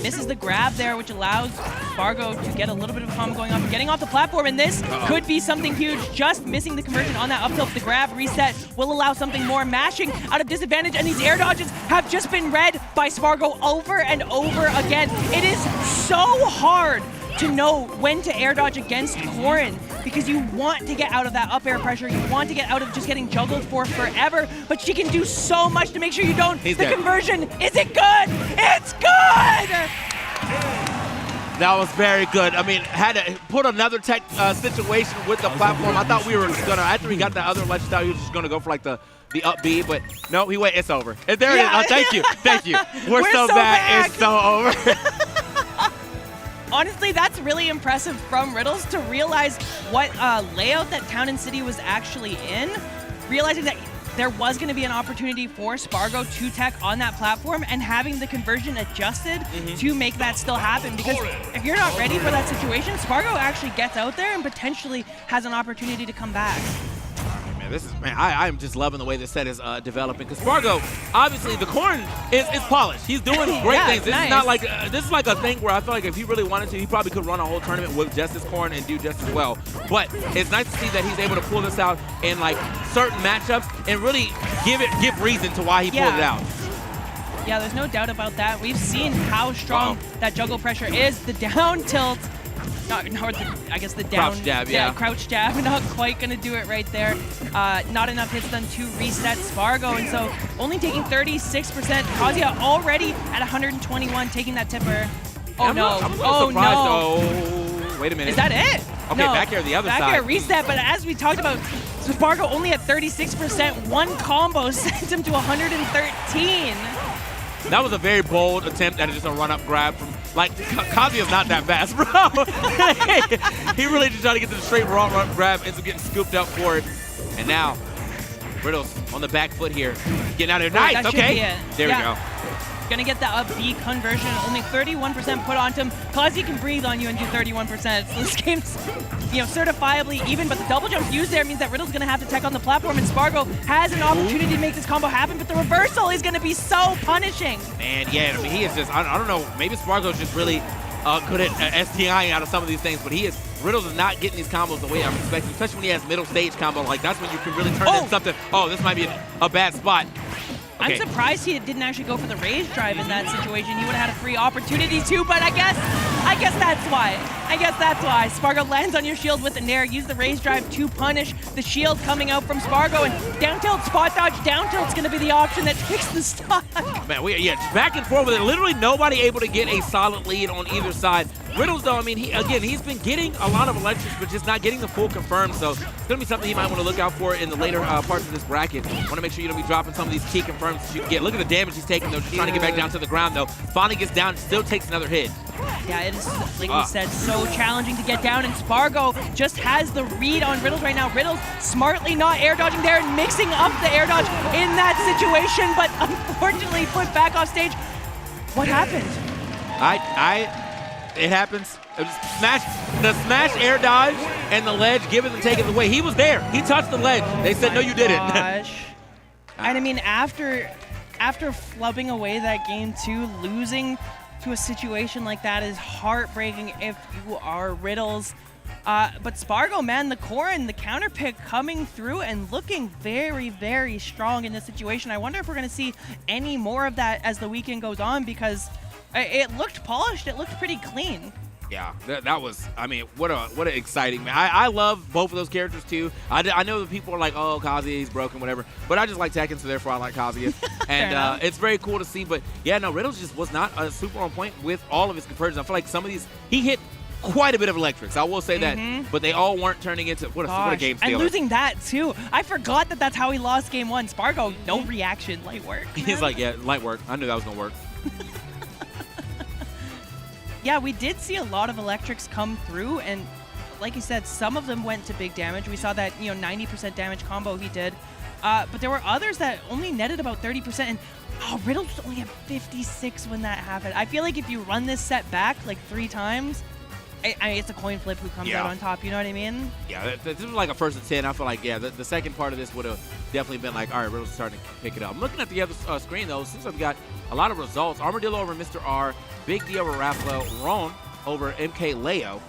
Misses the grab there, which allows Spargo to get a little bit of a combo going on, getting off the platform, and this could be something huge. Just missing the conversion on that up tilt. The grab reset will allow something more. Mashing out of disadvantage, and these air dodges have just been read by Spargo over and over again. It is so hard to know when to air dodge against Corrin, because you want to get out of that up air pressure, you want to get out of just getting juggled for forever, but she can do so much to make sure you don't. The conversion, is it good? It's good!
That was very good. I mean, had to put another tech situation with the platform. I thought we were gonna, after he got that other ledge style, he was just gonna go for like the up B, but no, he went, it's over. And there it is. Oh, thank you, thank you. We're so back, it's so over.
Honestly, that's really impressive from Riddles to realize what layout that Town and City was actually in, realizing that there was going to be an opportunity for Spargo to tech on that platform and having the conversion adjusted to make that still happen. Because if you're not ready for that situation, Spargo actually gets out there and potentially has an opportunity to come back.
Man, I'm just loving the way this set is developing, because Spargo, obviously the Corn is polished. He's doing great things. This is not like this is like a thing where I feel like if he really wanted to, he probably could run a whole tournament with just his Corn and do just as well. But it's nice to see that he's able to pull this out in like certain matchups and really give reason to why he pulled it out.
Yeah, there's no doubt about that. We've seen how strong that juggle pressure is. The down tilt. I guess the down
crouch jab,
crouch jab, not quite gonna do it right there. Not enough hits done to reset Spargo, and so only taking 36%. Kazuya already at 121, taking that tipper. Oh no! Oh no!
Oh, wait a minute.
Is that it?
Okay,
no.
back air the other side.
Back air reset, but as we talked about, Spargo only at 36%. One combo sent him to 113.
That was a very bold attempt at just a run-up grab from, like, Kazuya's not that fast, bro. He really just tried to get to the straight raw run grab, ends up getting scooped up for it. And now, Riddles on the back foot here, getting out of there. Nice, okay. There we go.
Gonna get the up B conversion, only 31% put onto him. Kazi can breathe on you and do 31%. So this game's, certifiably even, but the double jump used there means that Riddle's gonna have to tech on the platform, and Spargo has an opportunity to make this combo happen, but the reversal is gonna be so punishing.
Man, yeah, I mean, he is just, I don't know, maybe Spargo's just really good at STIing out of some of these things, but Riddles is not getting these combos the way I'm expecting, especially when he has middle stage combo. Like, that's when you can really turn into something. Oh, this might be a bad spot. Okay.
I'm surprised he didn't actually go for the rage drive in that situation. He would have had a free opportunity to, but I guess that's why. Spargo lands on your shield with the nair. Use the rage drive to punish the shield coming out from Spargo, and down tilt, spot dodge. Down tilt's going to be the option that takes the stock.
Man, back and forth with it. Literally nobody able to get a solid lead on either side. Riddles, though, I mean, he's been getting a lot of electrics, but just not getting the full confirm. So it's going to be something you might want to look out for in the later parts of this bracket. Want to make sure you don't be dropping some of these key confirms that you can get. Look at the damage he's taking, though. Just trying to get back down to the ground, though. Finally gets down, still takes another hit.
Yeah, it is, like we said, so challenging to get down, and Spargo just has the read on Riddles right now. Riddles smartly not air dodging there and mixing up the air dodge in that situation, but unfortunately put back off stage. What happened?
It happens. It was the smash air dodge and the ledge, give it and take it away. He was there. He touched the ledge. They said, no, you didn't.
And I mean, after flubbing away that game too, losing to a situation like that is heartbreaking if you are Riddles. But Spargo, man, the core and the counter pick coming through and looking very, very strong in this situation. I wonder if we're going to see any more of that as the weekend goes on, because it looked polished. It looked pretty clean.
Yeah, that was, I mean, what an exciting, man. I love both of those characters, too. I know that people are like, oh, Kazuya's broken, whatever. But I just like Tekken, so therefore I like Kazuya. And it's very cool to see. But, yeah, no, Riddles just was not super on point with all of his conversions. I feel like some of these, he hit quite a bit of electrics. I will say that. But they all weren't turning into, what a game stealer.
And losing that, too. I forgot that that's how he lost game 1. Spargo, no reaction, light work.
He's like, yeah, light work. I knew that was going to work.
Yeah, we did see a lot of electrics come through, and like you said, some of them went to big damage. We saw that 90% damage combo he did, but there were others that only netted about 30%. And Riddles only had 56 when that happened. I feel like if you run this set back like 3 times, I mean, it's a coin flip who comes out on top. You know what I mean? Yeah,
this was like a first of 10. I feel like the second part of this would have definitely been like, all right, Riddles starting to pick it up. I'm looking at the other screen though. Since I've got a lot of results, Armadillo over Mr. R. Big D over Raphael, Ron over MK Leo,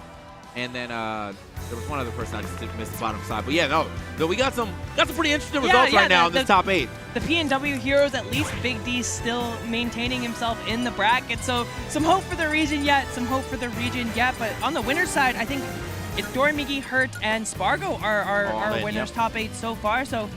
and then there was one other person I just missed the bottom side. But yeah, no, we got some pretty interesting results right now in this top 8.
The PNW heroes, at least Big D still maintaining himself in the bracket. So some hope for the region yet, But on the winner's side, I think it's Doramigi, Hurt, and Spargo are winners, top 8 so far. So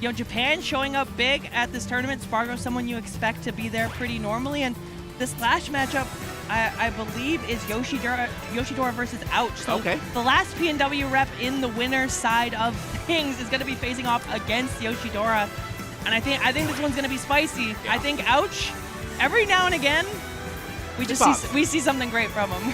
Japan showing up big at this tournament. Spargo, someone you expect to be there pretty normally, and this last matchup, I believe, is Yoshidora versus Ouch. So the last PNW rep in the winner's side of things is going to be facing off against Yoshidora. And I think this one's going to be spicy. Yeah. I think Ouch, every now and again, we see something great from him.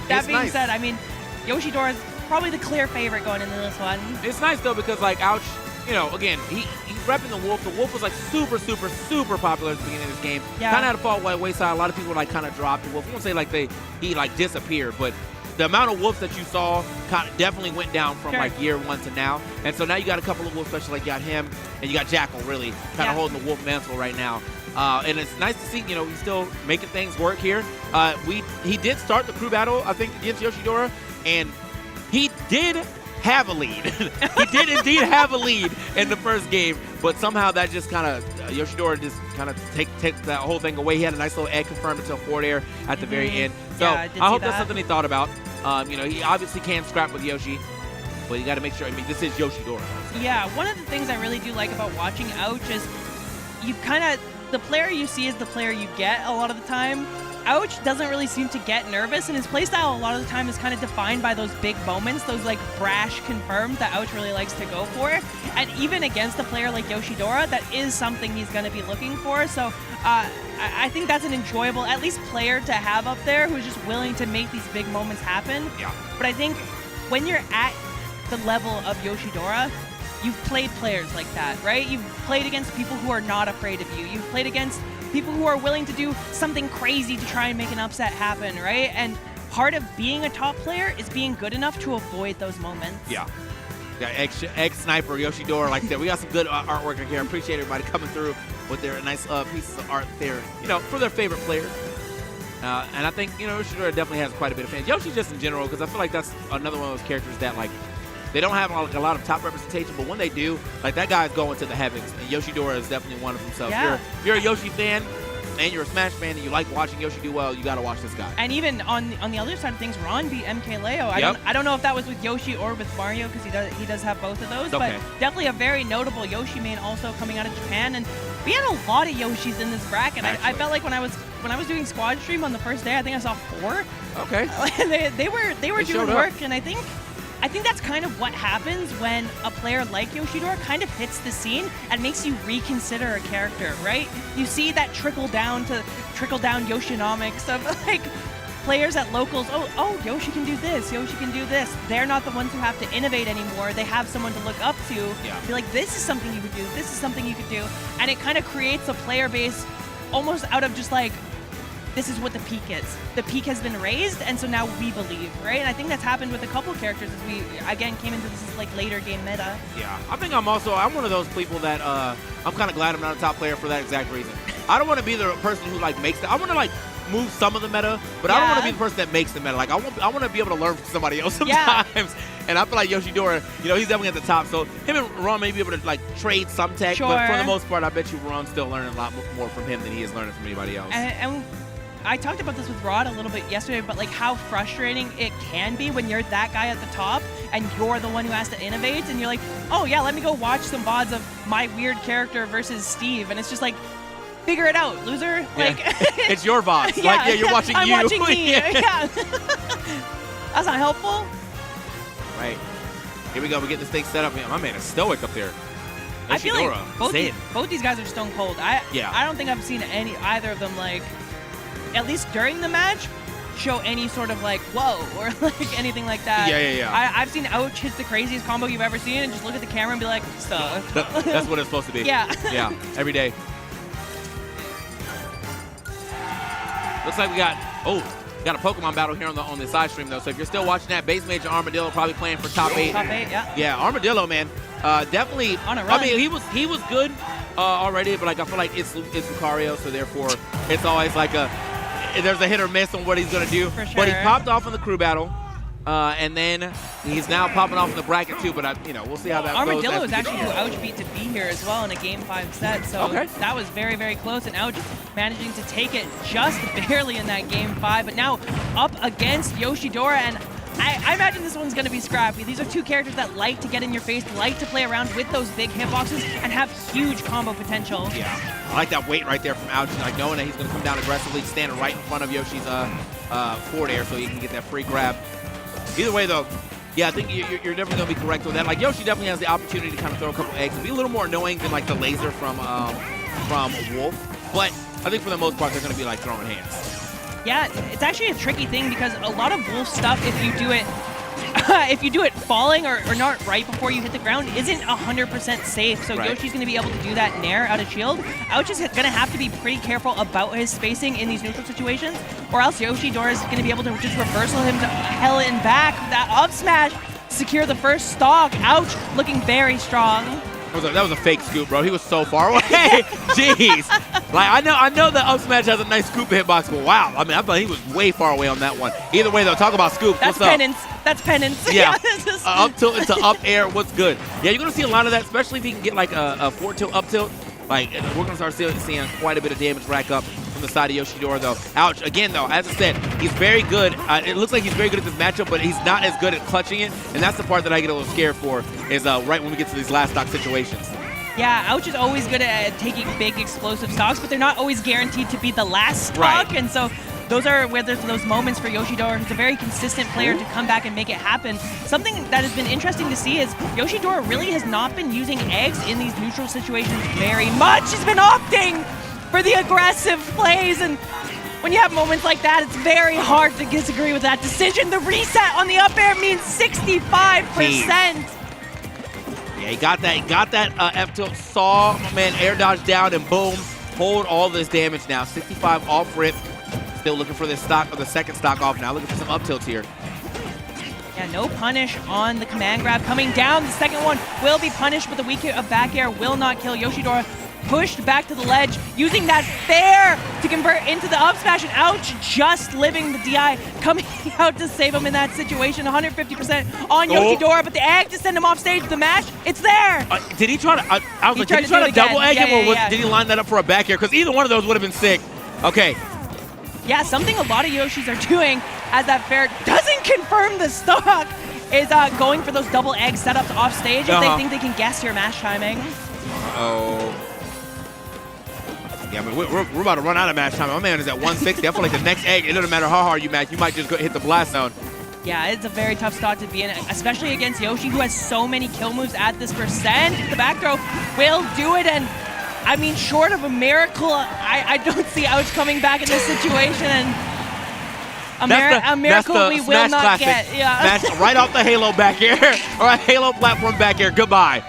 That being said, I mean, Yoshidora is probably the clear favorite going into this one.
It's nice, though, because, like, Ouch, again, he's repping the Wolf. The Wolf was like super, super, super popular at the beginning of this game. Yeah. Kind of had to fall by wayside. A lot of people like kind of dropped the Wolf. I won't say like he disappeared, but the amount of Wolves that you saw kind of definitely went down from like year 1 to now. And so now you got a couple of Wolves, especially like you got him and you got Jackal really kind of holding the Wolf mantle right now. And it's nice to see, he's still making things work here. He did start the crew battle, I think, against Yoshidora, and he did have a lead. He did indeed have a lead in the first game, but somehow that just kind of, Yoshidora just kind of take that whole thing away. He had a nice little egg confirmed until forward air at the very end. So I hope that's something he thought about. He obviously can scrap with Yoshi, but you got to make sure, this is Yoshidora.
Yeah, one of the things I really do like about watching Ouch is the player you see is the player you get a lot of the time. Ouch doesn't really seem to get nervous, and his playstyle a lot of the time is kind of defined by those big moments, those like brash confirms that Ouch really likes to go for. And even against a player like Yoshidora, that is something he's going to be looking for. So I think that's an enjoyable, at least player to have up there who's just willing to make these big moments happen. Yeah. But I think when you're at the level of Yoshidora, you've played players like that, right? You've played against people who are not afraid of you. You've played against people who are willing to do something crazy to try and make an upset happen, right? And part of being a top player is being good enough to avoid those moments. Yeah.
Got ex-sniper Yoshidora like that. We got some good artwork in here. I appreciate everybody coming through with their nice pieces of art there, for their favorite players. And I think, Yoshidora definitely has quite a bit of fans. Yoshi just in general, because I feel like that's another one of those characters that, like, they don't have a lot of top representation, but when they do, like, that guy's going to the heavens, and Yoshidora is definitely one of them. So if you're a Yoshi fan and you're a Smash fan and you like watching Yoshi do well, you got to watch this guy.
And even on the other side of things, Ron beat MK Leo. I don't know if that was with Yoshi or with Mario, because he does have both of those, but definitely a very notable Yoshi main also coming out of Japan. And we had a lot of Yoshis in this bracket. I felt like when I was doing squad stream on the first day, I think I saw 4.
Okay.
they were doing work, and I think that's kind of what happens when a player like Yoshidora kind of hits the scene and makes you reconsider a character, right? You see that trickle down Yoshinomics of like players at locals. Oh, Yoshi can do this. Yoshi can do this. They're not the ones who have to innovate anymore. They have someone to look up to. Yeah. Be like, this is something you could do. This is something you could do. And it kind of creates a player base almost out of just like, this is what the peak is. The peak has been raised, and so now we believe, right? And I think that's happened with a couple characters as we, again, came into this like later game meta.
Yeah, I think I'm one of those people that I'm kind of glad I'm not a top player for that exact reason. I don't want to be the person who like makes that. I want to like move some of the meta, but I don't want to
Yeah.
be the person that makes the meta. Like, I want to be able to learn from somebody else
Yeah.
sometimes. And I feel like Yoshidora, you know, he's definitely at the top. So him and Ron may be able to, like, trade some tech, but for
Sure.
the most part, I bet you Ron's still learning a lot more from him than he is learning from anybody else.
And I talked about this with Rod a little bit yesterday, but like how frustrating it can be when you're that guy at the top and you're the one who has to innovate, and you're like, oh yeah, let me go watch some VODs of my weird character versus Steve, and it's just like, figure it out, loser. Like,
It's your VODs. Like, yeah, you're watching
I'm
you.
watching me. Yeah. That's not helpful.
Right. Here we go. We get this thing set up. Man, my man is stoic up there.
I feel like
Yoshidora,
both these guys are stone cold. I don't think I've seen either of them, like, at least during the match, show any sort of like whoa or like anything like that.
Yeah.
I've seen Ouch hit the craziest combo you've ever seen and just look at the camera and be like, stuck.
That's what it's supposed to be.
Yeah.
Yeah, every day. Looks like we got a Pokemon battle here on the side stream though. So if you're still watching that, Base Mage and Armadillo probably playing for top 8.
Top 8, yeah.
Yeah, Armadillo, man, definitely
On a run.
I mean, he was good already, but like I feel like it's Lucario, so therefore it's always like there's a hit or miss on what he's gonna do.
For
But he
sure.
popped off in the crew battle. And then he's now popping off in the bracket too, but we'll see how that goes.
Armadillo
as
is
we get
actually who Ouch beat to be here as well in a Game 5 set, so
Okay.
that was very, very close, and Ouch managing to take it just barely in that Game 5, but now up against Yoshidora, and I imagine this one's going to be scrappy. These are two characters that like to get in your face, like to play around with those big hitboxes, and have huge combo potential.
Yeah, I like that weight right there from Ouch, like knowing that he's going to come down aggressively, standing right in front of Yoshi's forward air so he can get that free grab. Either way, though, yeah, I think you're definitely going to be correct with that. Like, Yoshi definitely has the opportunity to kind of throw a couple eggs and be a little more annoying than, like, the laser from Wolf. But I think for the most part, they're going to be, like, throwing hands.
Yeah, it's actually a tricky thing because a lot of Wolf stuff, if you do it falling or not right before you hit the ground, isn't 100% safe. So
Right.
Yoshi's going to be able to do that nair out of shield. Ouch is going to have to be pretty careful about his spacing in these neutral situations, or else Yoshidora is going to be able to just reversal him to hell and back. That up smash, secure the first stock. Ouch, looking very strong.
That was a fake scoop, bro. He was so far away. Jeez. Like, I know that up smash has a nice scoop hitbox, but wow. I mean, I thought he was way far away on that one. Either way, though, talk about scoops.
That's
What's
penance. That's penance.
Yeah.
Just-
Up tilt into up air. What's good? Yeah, you're going to see a lot of that, especially if you can get like a forward tilt, up tilt. Like, we're going to start seeing quite a bit of damage rack up from the side of Yoshidora, though. Ouch. Again, though, as I said, he's very good. It looks like he's very good at this matchup, but he's not as good at clutching it. And that's the part that I get a little scared for, is right when we get to these last stock situations.
Yeah, Ouch is always good at taking big explosive stocks, but they're not always guaranteed to be the last stock.
Right.
And so those are where there's those moments for Yoshidora, who's a very consistent player, to come back and make it happen. Something that has been interesting to see is Yoshidora really has not been using eggs in these neutral situations very much. He's been opting for the aggressive plays, and when you have moments like that, it's very hard to disagree with that decision. The reset on the up air means 65%.
Yeah, he got that F tilt, saw my man air dodge down, and boom, hold all this damage now. 65 off rip. Still looking for this stock, or the second stock off now. Looking for some up tilts here.
Yeah, no punish on the command grab coming down. The second one will be punished, but the weak hit of back air will not kill. Yoshidora pushed back to the ledge, using that fair to convert into the up smash, and Ouch just living the DI, coming out to save him in that situation. 150% on Yoshidora, but the egg to send him off stage. The mash, it's there.
Did he try to, I was like, did he try to double egg him, or did he line that up for a back air? Because either one of those would have been sick. Okay.
Yeah, something a lot of Yoshis are doing as that fair doesn't confirm the stock is going for those double egg setups off stage if they think they can guess your mash timing.
Yeah, I mean, we're about to run out of match time. My man is at 160. I feel like the next egg, it doesn't matter how hard you match, you might just go hit the blast zone.
Yeah, it's a very tough spot to be in, especially against Yoshi, who has so many kill moves at this percent. The back throw will do it, and I mean, short of a miracle, I don't see Ouch coming back in this situation, and a miracle we will not
classic.
get. Yeah.
Smash right off the Halo back air, or a Halo platform back air. Goodbye.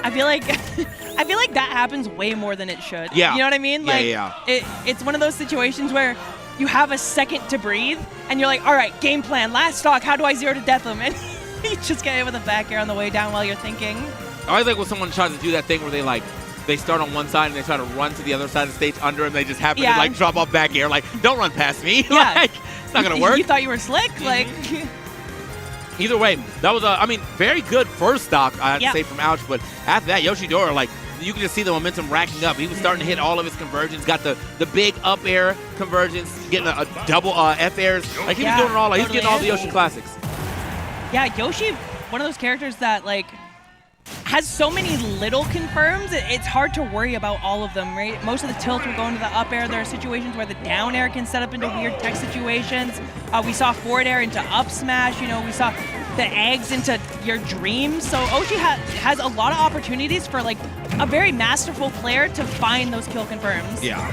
I feel like that happens way more than it should.
Yeah.
You know what I mean? Like,
yeah.
It's one of those situations where you have a second to breathe, and you're like, all right, game plan, last stock, how do I zero to death him? And you just get hit with a back air on the way down while you're thinking.
I always like when someone tries to do that thing where they like they start on one side and they try to run to the other side of the stage under him. They just happen to
Yeah.
like drop off back air. Like, don't run past me.
Yeah.
Like, it's not gonna work.
You thought you were slick, like.
Either way, that was I mean, very good first stock, I have to
Yep.
say, from Ouch. But after that, Yoshidora, like, you can just see the momentum racking up. He was starting to hit all of his conversions. Got the big up air conversions, getting a double F airs. Like, he was doing it all. Like, he was getting all the Yoshi classics.
Yeah, Yoshi, one of those characters that, like, has so many little confirms, it's hard to worry about all of them, right? Most of the tilts will go into the up air. There are situations where the down air can set up into weird tech situations. We saw forward air into up smash. You know, we saw the eggs into your dreams. So Oshi has a lot of opportunities for, like, a very masterful player to find those kill confirms.
Yeah.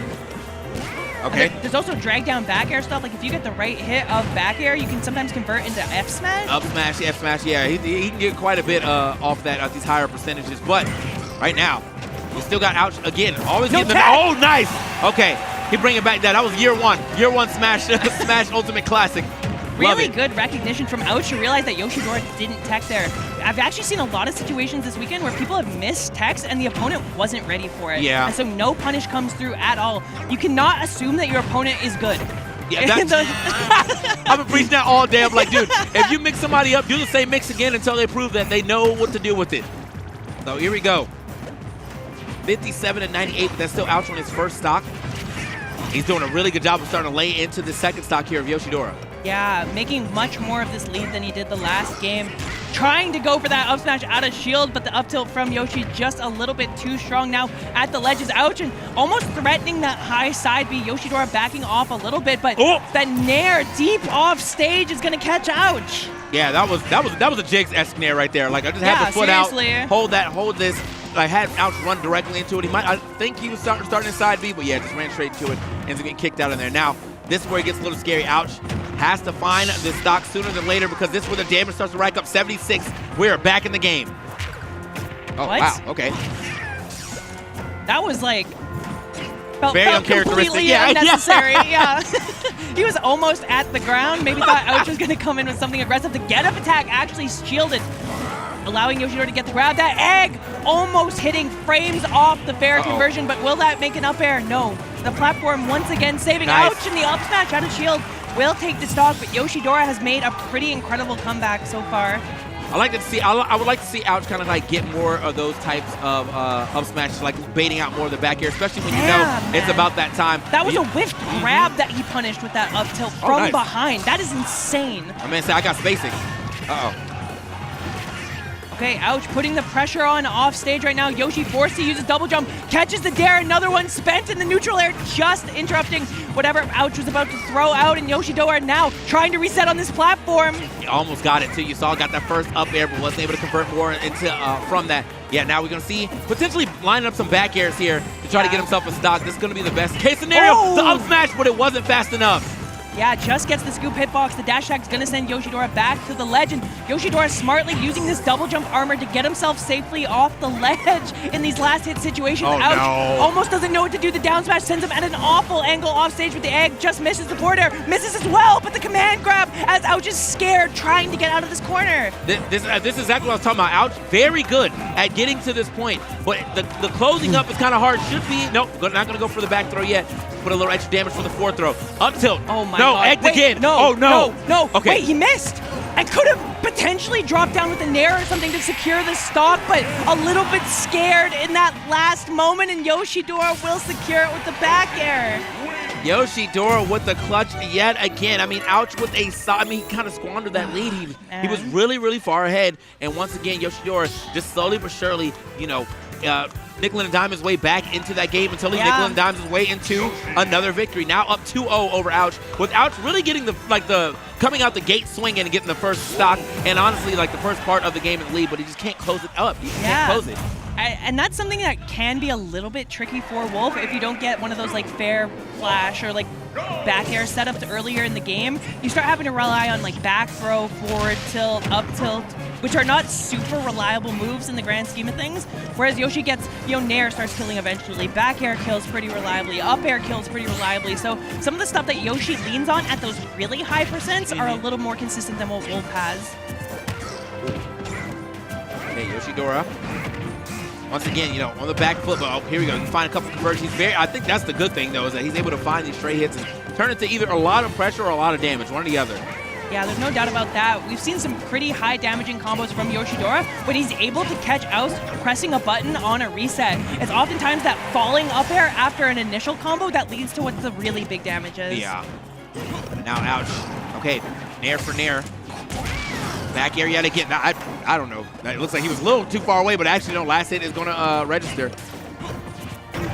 Okay.
There's also drag down back air stuff. Like, if you get the right hit of back air, you can sometimes convert into F smash.
Up smash, F smash, yeah. He can get quite a bit off that, these higher percentages. But right now, he still got Ouch again. Always getting the. Oh, nice. Okay. He bring it back down. That was year one. Year one smash, smash ultimate classic.
Really good recognition from Ouch to realize that Yoshidora didn't tech there. I've actually seen a lot of situations this weekend where people have missed techs and the opponent wasn't ready for it.
Yeah.
And so no punish comes through at all. You cannot assume that your opponent is good.
Yeah, I've been preaching that all day. I'm like, dude, if you mix somebody up, do the same mix again until they prove that they know what to do with it. So here we go. 57 and 98, but that's still Ouch on his first stock. He's doing a really good job of starting to lay into the second stock here of Yoshidora.
Yeah, making much more of this lead than he did the last game. Trying to go for that up smash out of shield, but the up tilt from Yoshi just a little bit too strong now at the ledges. Ouch, and almost threatening that high side B. Yoshidora backing off a little bit, but that nair deep off stage is gonna catch Ouch.
Yeah, that was a Jigs-esque nair right there. Like, I just had the foot
seriously.
out, hold this. I had Ouch run directly into it. I think he was starting in side B, but yeah, just ran straight to it and is getting kicked out in there. Now, this is where it gets a little scary. Ouch has to find this stock sooner than later because this is where the damage starts to rack up. 76. We're back in the game. Oh,
What?
wow. Okay.
That was like felt
Very uncharacteristic.
completely
Yeah,
unnecessary. Yeah. He was almost at the ground. Maybe thought Ouch was going to come in with something aggressive. The get-up attack actually shielded, allowing Yoshidora to get the grab. That egg almost hitting frames off the fair conversion, but will that make an up air? No. The platform once again saving Ouch, and the up smash out of shield will take the stock, but Yoshidora has made a pretty incredible comeback so far.
I like to see. I would like to see Ouch kind of like get more of those types of up smashes, like baiting out more of the back air, especially when you know it's about that time.
That was a whiffed grab that he punished with that up tilt from behind. That is insane.
My man said I got spacing.
Okay, Ouch putting the pressure on off stage right now. Yoshi forced to use his double jump, catches the dare, another one spent in the neutral air, just interrupting whatever Ouch was about to throw out, and Yoshidora now trying to reset on this platform.
He almost got it too. You saw got that first up air, but wasn't able to convert more into from that. Yeah, now we're gonna see potentially lining up some back airs here to try to get himself a stock. This is gonna be the best case scenario. The up smash, but it wasn't fast enough.
Yeah, just gets the scoop hitbox. The dash attack is going to send Yoshidora back to the ledge, and Yoshidora smartly using this double jump armor to get himself safely off the ledge in these last hit situations. Ouch.
No.
Almost doesn't know what to do. The down smash sends him at an awful angle off stage with the egg. Just misses the forward air. Misses as well, but the command grab as Ouch is scared, trying to get out of this corner.
This is exactly what I was talking about. Ouch, very good at getting to this point, but the closing up is kind of hard. Should be. Nope, not going to go for the back throw yet. Put a little extra damage for the forward throw. Up tilt.
Oh my
no,
god.
Egged
Wait,
again.
No,
oh no.
No.
Okay.
Wait, he missed. I could have potentially dropped down with a nair or something to secure the stock, but a little bit scared in that last moment, and Yoshidora will secure it with the back air.
Yoshidora with the clutch yet again. I mean, Ouch with a side. I mean, he kind of squandered that lead. He was really, really far ahead. And once again, Yoshidora just slowly but surely, you know, nickel and dime his way back into that game until he nickel and dimes his way into another victory. Now up 2-0 over Ouch, with Ouch really getting the coming out the gate swinging and getting the first stock, and honestly like the first part of the game in the lead, but he just can't close it up. He can't close it.
And that's something that can be a little bit tricky for Wolf if you don't get one of those like fair flash or like back air setups earlier in the game. You start having to rely on like back throw, forward tilt, up tilt, which are not super reliable moves in the grand scheme of things. Whereas Yoshi gets, you know, nair starts killing eventually, back air kills pretty reliably, up air kills pretty reliably. So some of the stuff that Yoshi leans on at those really high percents are a little more consistent than what Wolf has.
Okay, Yoshidora once again, on the back foot. Oh, here we go. You find a couple conversions. I think that's the good thing, though, is that he's able to find these straight hits and turn it to either a lot of pressure or a lot of damage, one or the other.
Yeah, there's no doubt about that. We've seen some pretty high damaging combos from Yoshidora, but he's able to catch out pressing a button on a reset. It's oftentimes that falling up air after an initial combo that leads to what the really big damage is.
Yeah. Now, ouch. Okay, nair for nair. Back air yet again. I don't know. It looks like he was a little too far away, but actually, no, last hit is going to register.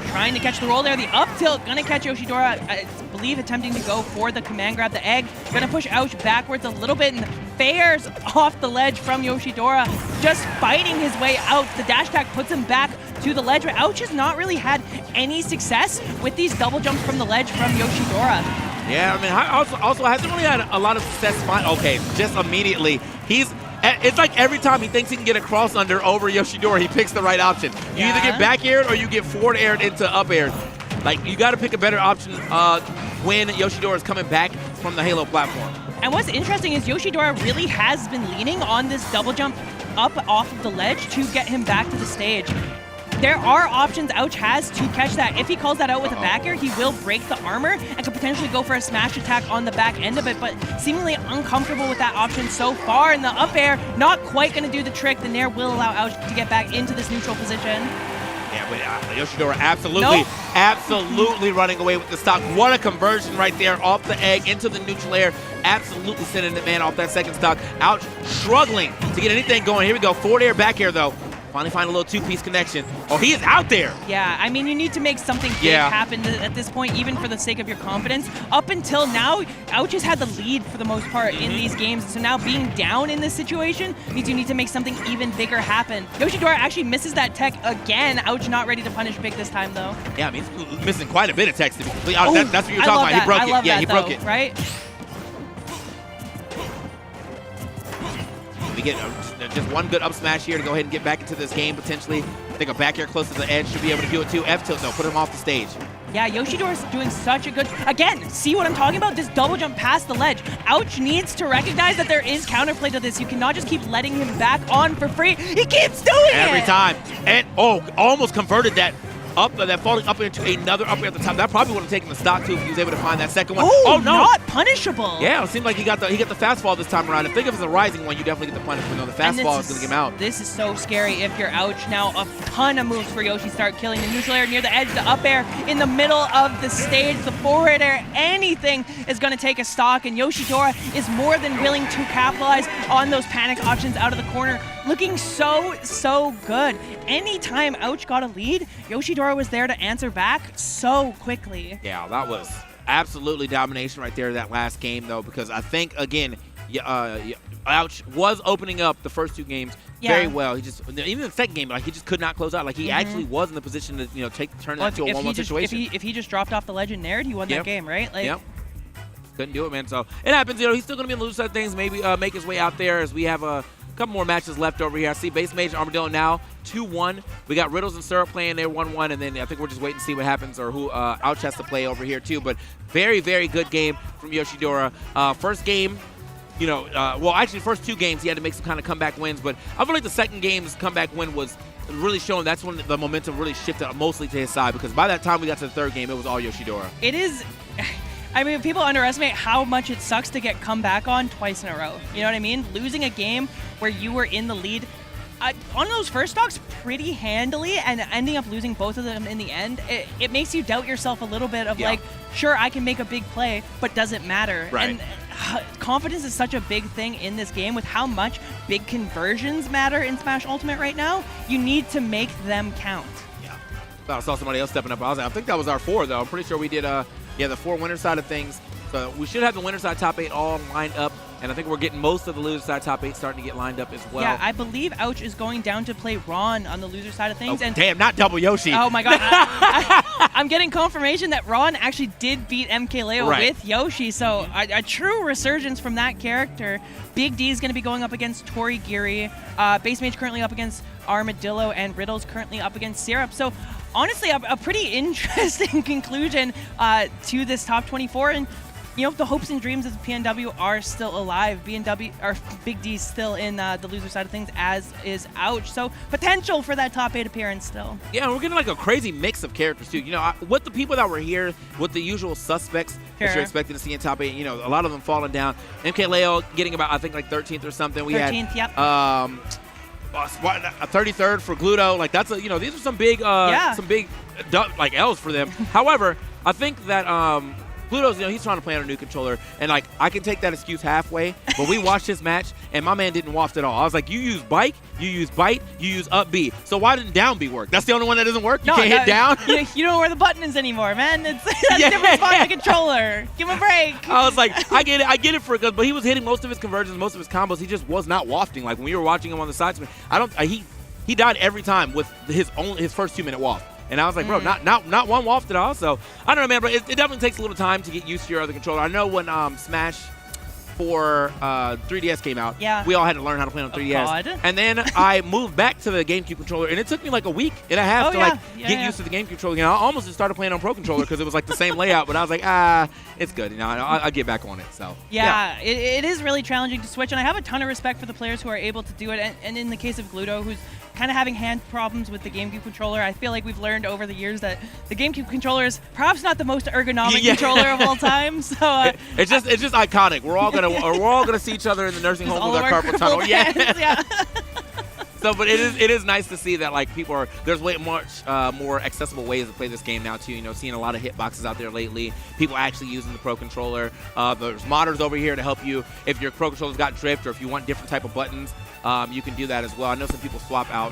Trying to catch the roll there. The up tilt going to catch Yoshidora, I believe, attempting to go for the command grab. The egg going to push Ouch backwards a little bit and fares off the ledge from Yoshidora, just fighting his way out. The dash attack puts him back to the ledge, but Ouch has not really had any success with these double jumps from the ledge from Yoshidora.
Yeah, I mean, also hasn't really had a lot of success. Okay, just immediately, it's like every time he thinks he can get a cross under over Yoshidora, he picks the right option. You either get back aired or you get forward aired into up aired. Like, you got to pick a better option when Yoshidora is coming back from the Halo platform.
And what's interesting is Yoshidora really has been leaning on this double jump up off of the ledge to get him back to the stage. There are options Ouch has to catch that. If he calls that out with a back air, he will break the armor and could potentially go for a smash attack on the back end of it, but seemingly uncomfortable with that option so far. And the up air, not quite going to do the trick. The nair will allow Ouch to get back into this neutral position.
Yeah, but Yoshidora absolutely running away with the stock. What a conversion right there off the egg into the neutral air. Absolutely sending the man off that second stock. Ouch, struggling to get anything going. Here we go, forward air, back air though. Finally find a little two-piece connection. Oh, he is out there.
Yeah, I mean, you need to make something big happen at this point, even for the sake of your confidence. Up until now, Ouch has had the lead for the most part in these games. So now being down in this situation means you need to make something even bigger happen. Yoshidora actually misses that tech again. Ouch not ready to punish big this time, though.
Yeah, I mean, he's missing quite a bit of tech to be complete. Oh, that's what you're talking about. He broke it. Yeah, he broke it.
Right?
We get just one good up smash here to go ahead and get back into this game, potentially. I think a back air close to the edge should be able to do it too. F-tilt, though, put him off the stage.
Yeah, Yoshidora's doing such a good... Again, see what I'm talking about? This double jump past the ledge. Ouch needs to recognize that there is counterplay to this. You cannot just keep letting him back on for free. He keeps doing it!
Every time. And, almost converted that up, that falling up into another up air at the top. That probably would have taken the stock, too, if he was able to find that second one.
Oh, no! Not punishable!
Yeah, it seemed like he got the fast fall this time around. I think if it's a rising one, you definitely get the punishment. No, the fast fall is going to get him out.
This is so scary if you're Ouch. Now, a ton of moves for Yoshi start killing. The neutral air near the edge, the up air in the middle of the stage, the forward air, anything is going to take a stock, and Yoshidora is more than willing to capitalize on those panic options out of the corner. Looking so good. Anytime Ouch got a lead, Yoshidora was there to answer back so quickly.
Yeah, that was absolutely domination right there that last game, though, because I think, again, Ouch was opening up the first two games very well. He just, even the second game, like, he just could not close out. Like, he actually was in the position to, turn that into a 1-1 situation.
If he just dropped off the ledge and nared, he won that game, right? Like,
yep. Couldn't do it, man. So it happens. He's still going to be on the loose side of things. Maybe make his way out there as we have a couple more matches left over here. I see Base Mage and Armadillo now 2-1. We got Riddles and Syrup playing there 1-1, and then I think we're just waiting to see what happens or who Ouch has to play over here too. But very, very good game from Yoshidora. First game, actually first two games he had to make some kind of comeback wins, but I feel like the second game's comeback win was really showing. That's when the momentum really shifted mostly to his side, because by that time we got to the third game, it was all Yoshidora.
It is. I mean, people underestimate how much it sucks to get come back on twice in a row. You know what I mean? Losing a game where you were in the lead on those first stocks pretty handily and ending up losing both of them in the end, it makes you doubt yourself a little bit of like, sure, I can make a big play, but does it matter?
Right.
And confidence is such a big thing in this game with how much big conversions matter in Smash Ultimate right now. You need to make them count.
Yeah. I saw somebody else stepping up. I think that was our 4, though. I'm pretty sure we did the 4 winner side of things. So we should have the winner side top 8 all lined up, and I think we're getting most of the loser side top 8 starting to get lined up as well.
Yeah, I believe Ouch is going down to play Ron on the loser side of things.
And damn, not double Yoshi.
Oh my god. I'm getting confirmation that Ron actually did beat MKLeo with Yoshi, so a true resurgence from that character. Big D is going to be going up against Torie Geary. Base Mage currently up against Armadillo, and Riddles currently up against Syrup. So honestly, a pretty interesting conclusion to this top 24. And the hopes and dreams of PNW are still alive. BNW or Big D's still in the loser side of things, as is Ouch. So potential for that top 8 appearance still.
Yeah, and we're getting like a crazy mix of characters too. With the people that were here, with the usual suspects that you're expecting to see in top 8, a lot of them falling down. MK Leo getting about, I think, like 13th or something. We
13th,
had,
yep.
A 33rd for Gluto. Like these are some big, like L's for them. However, I think that Gluto's, he's trying to play on a new controller, and like I can take that excuse halfway. But we watched his match, and my man didn't waft at all. I was like, you use bike, you use bite, you use up B. So why didn't down B work? That's the only one that doesn't work. You can't hit down.
You don't know where the button is anymore, man. That's a different spot on the controller. Give him a break.
I was like, I get it but he was hitting most of his conversions, most of his combos. He just was not wafting. Like when we were watching him on the sides, he died every time with his first 2-minute waft. And I was like, bro, not one waft at all. So I don't know, man, but it definitely takes a little time to get used to your other controller. I know when Smash for 3DS came out, we all had to learn how to play on 3DS. And then I moved back to the GameCube controller, and it took me like a week and a half to get used to the GameCube controller. I almost just started playing on Pro Controller because it was like the same layout, but I was like, it's good. I'll get back on it. So
it is really challenging to switch, and I have a ton of respect for the players who are able to do it. And in the case of Gluto, who's kind of having hand problems with the GameCube controller, I feel like we've learned over the years that the GameCube controller is perhaps not the most ergonomic controller of all time. So
it's just iconic. We're all gonna see each other in the nursing home with our carpal tunnel. Yeah. So, but it is nice to see that like there's way much more accessible ways to play this game now too. Seeing a lot of hitboxes out there lately. People actually using the Pro Controller. There's modders over here to help you if your Pro Controller's got drift or if you want different type of buttons. You can do that as well. I know some people swap out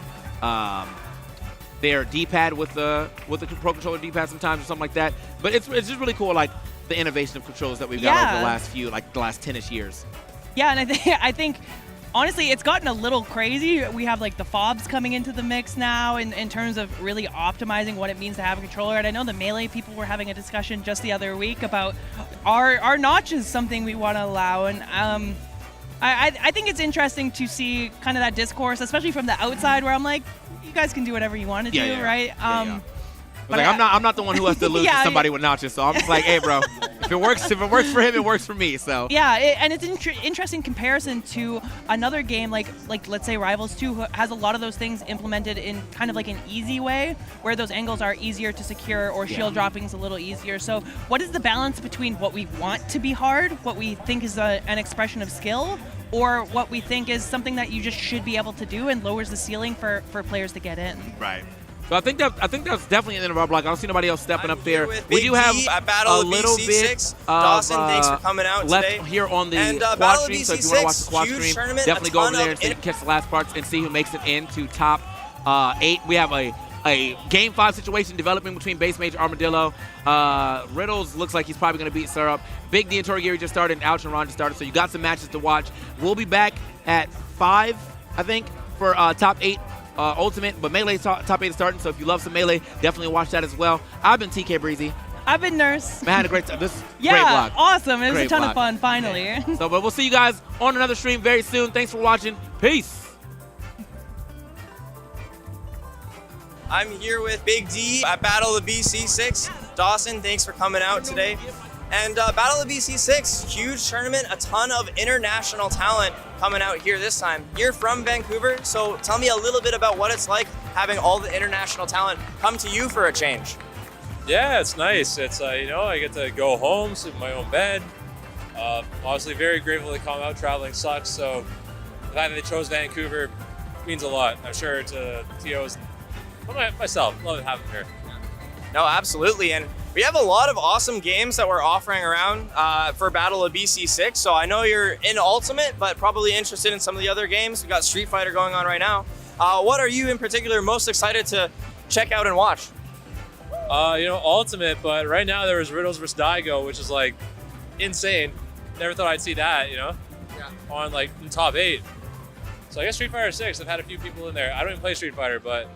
their D-pad with the Pro Controller D-pad sometimes or something like that. But it's just really cool, like the innovation of controls that we've got over the last the last 10ish years. Yeah,
and I think honestly, it's gotten a little crazy. We have like the fobs coming into the mix now in terms of really optimizing what it means to have a controller. And I know the Melee people were having a discussion just the other week about are notches something we want to allow. And I think it's interesting to see kind of that discourse, especially from the outside, where I'm like, you guys can do whatever you want to do, right?
But like, I'm not the one who has to lose to somebody with notches, so I'm just like, hey, bro, if it works for him, it works for me. So
and it's an interesting comparison to another game like let's say Rivals 2, who has a lot of those things implemented in kind of like an easy way, where those angles are easier to secure or shield dropping is a little easier. So what is the balance between what we want to be hard, what we think is an expression of skill, or what we think is something that you just should be able to do and lowers the ceiling for players to get in?
Right. So I think that's definitely an end of our block. I don't see nobody else stepping up there.
We do have a little bit of
Dawson,
thanks for coming out
left
today.
Here on the squad stream. So if you want to watch the squad stream, definitely go over there and catch the last parts and see who makes it into top 8. We have a Game 5 situation developing between Base Mage Armadillo. Riddles looks like he's probably going to beat Syrup. Big D and Torie just started, and Ouch and Ron just started. So you got some matches to watch. We'll be back at 5, I think, for top 8. Ultimate, but Melee top 8 is starting, so if you love some Melee, definitely watch that as well. I've been TK Breezy.
I've been Nurse.
Man, I had a great time. This
great
vlog.
Awesome. It was
Great
a ton
vlog.
of fun, finally.
Yeah. So, but we'll see you guys on another stream very soon. Thanks for watching. Peace.
I'm here with Big D at Battle of BC6. Dawson, thanks for coming out today. And Battle of BC6, huge tournament, a ton of international talent coming out here this time. You're from Vancouver, so tell me a little bit about what it's like having all the international talent come to you for a change.
Yeah, it's nice. It's I get to go home, sleep in my own bed. Obviously, very grateful to come out. Traveling sucks, so the fact that they chose Vancouver means a lot. I'm sure to TOs, myself, love having them here.
No, absolutely, and we have a lot of awesome games that we're offering around for Battle of BC6. So I know you're in Ultimate, but probably interested in some of the other games. We've got Street Fighter going on right now. What are you in particular most excited to check out and watch?
Ultimate, but right now there was Riddles vs. Daigo, which is like insane. Never thought I'd see that, on like in top 8. So I guess Street Fighter 6, I've had a few people in there. I don't even play Street Fighter, but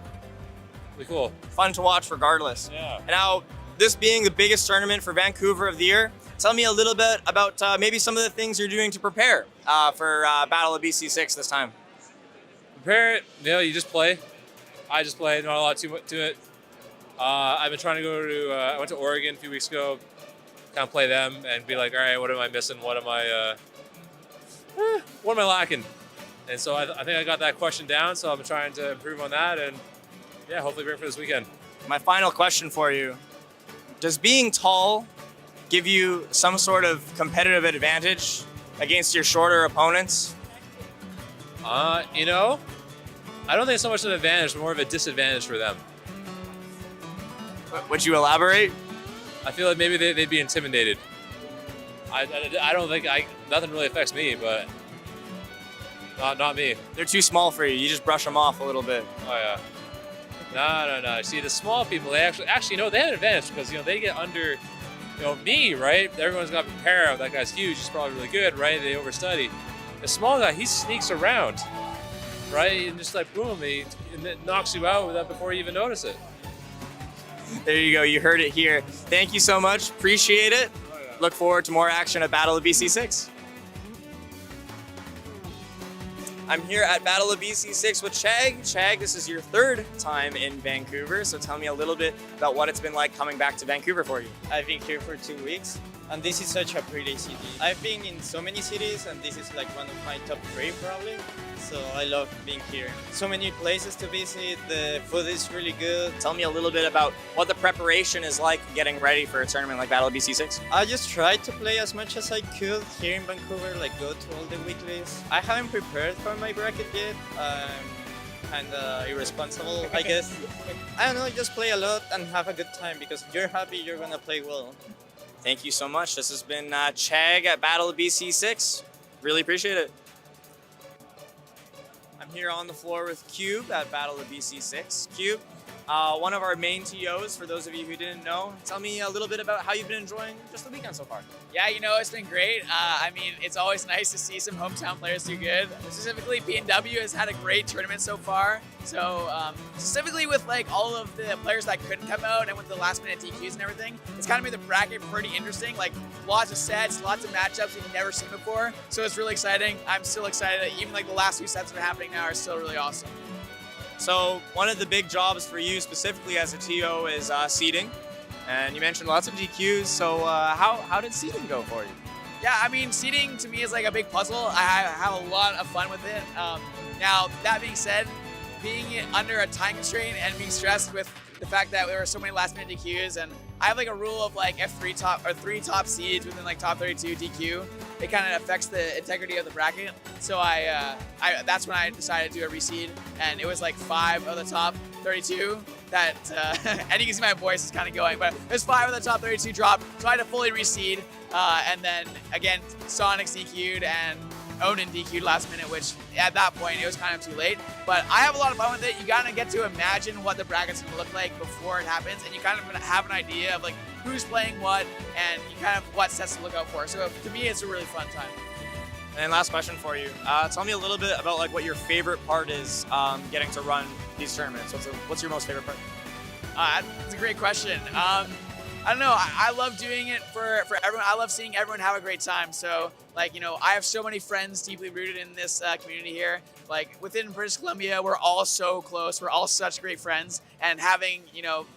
really cool.
Fun to watch regardless.
Yeah.
And now, this being the biggest tournament for Vancouver of the year, tell me a little bit about maybe some of the things you're doing to prepare for Battle of BC6 this time.
Prepare it, you just play. I just play, not a lot to it. I've been trying to go to, I went to Oregon a few weeks ago. kind of play them and be like, all right, what am I missing? What am I lacking? And so I think I got that question down. So I'm trying to improve on that, and yeah, hopefully great for this weekend.
My final question for you: does being tall give you some sort of competitive advantage against your shorter opponents?
You know, I don't think it's so much an advantage, but more of a disadvantage for them.
Would you elaborate?
I feel like maybe they'd be intimidated. I don't think nothing really affects me, but not me.
They're too small for you. You just brush them off a little bit.
Oh yeah. No. See, the small people, they actually no, they have an advantage because they get under, me, right? Everyone's got to prepare. That guy's huge. He's probably really good, right? They overstudy. The small guy, he sneaks around, right? And just like boom, and it knocks you out before you even notice it.
There you go. You heard it here. Thank you so much. Appreciate it. Look forward to more action at Battle of BC6. I'm here at Battle of BC6 with Chag. Chag, this is your third time in Vancouver, so tell me a little bit about what it's been like coming back to Vancouver for you.
I've been here for 2 weeks, and this is such a pretty city. I've been in so many cities, and this is like one of my top 3 probably. So I love being here. So many places to visit, the food is really good.
Tell me a little bit about what the preparation is like getting ready for a tournament like Battle of BC6.
I just tried to play as much as I could here in Vancouver, like go to all the weeklies. I haven't prepared for my bracket yet. Kind of irresponsible, I guess. I don't know, just play a lot and have a good time because if you're happy, you're gonna play well.
Thank you so much. This has been Chag at Battle of BC6. Really appreciate it. I'm here on the floor with Cube at Battle of BC6. Cube, one of our main TOs, for those of you who didn't know. Tell me a little bit about how you've been enjoying just the weekend so far.
Yeah, it's been great. I mean, it's always nice to see some hometown players do good. Specifically, PNW has had a great tournament so far. So specifically with like all of the players that couldn't come out and with the last minute DQs and everything, it's kind of made the bracket pretty interesting. Like lots of sets, lots of matchups we've never seen before. So it's really exciting. I'm still excited. Even like the last few sets that are happening now are still really awesome.
So one of the big jobs for you specifically as a TO is seeding. And you mentioned lots of DQs. So how did seeding go for you?
Yeah, I mean, seeding to me is like a big puzzle. I have a lot of fun with it. Now, that being said, being under a time constraint and being stressed with the fact that there were so many last minute DQs, and I have like a rule of like F3 top or 3 top seeds within like top 32 DQ. It kind of affects the integrity of the bracket. So that's when I decided to do a reseed, and it was like 5 of the top 32 that, and you can see my voice is kind of going, but there's 5 of the top 32 dropped, so I had to fully reseed, and then again, Sonic DQ'd and Onan DQ'd last minute, which at that point it was kind of too late. But I have a lot of fun with it. You kind of get to imagine what the bracket's gonna look like before it happens, and you kind of have an idea of like who's playing what and you kind of what sets to look out for. So to me, it's a really fun time.
And last question for you. Tell me a little bit about like what your favorite part is getting to run these tournaments. What's your most favorite part?
That's a great question. I don't know. I love doing it for everyone. I love seeing everyone have a great time. So, like, I have so many friends deeply rooted in this community here. Like, within British Columbia, we're all so close. We're all such great friends. And having,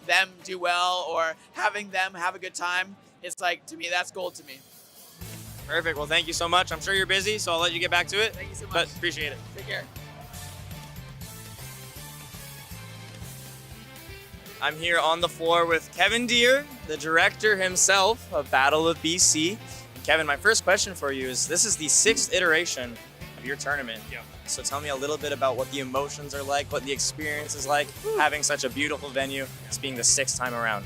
them do well or having them have a good time, it's like, to me, that's gold to me.
Perfect. Well, thank you so much. I'm sure you're busy, so I'll let you get back to it.
Thank you so much.
But appreciate it.
Take care.
I'm here on the floor with Kevin Deere, the director himself of Battle of BC. Kevin, my first question for you is, this is the 6th iteration of your tournament.
Yeah.
So tell me a little bit about what the emotions are like, what the experience is like, having such a beautiful venue, it's being the 6th time around.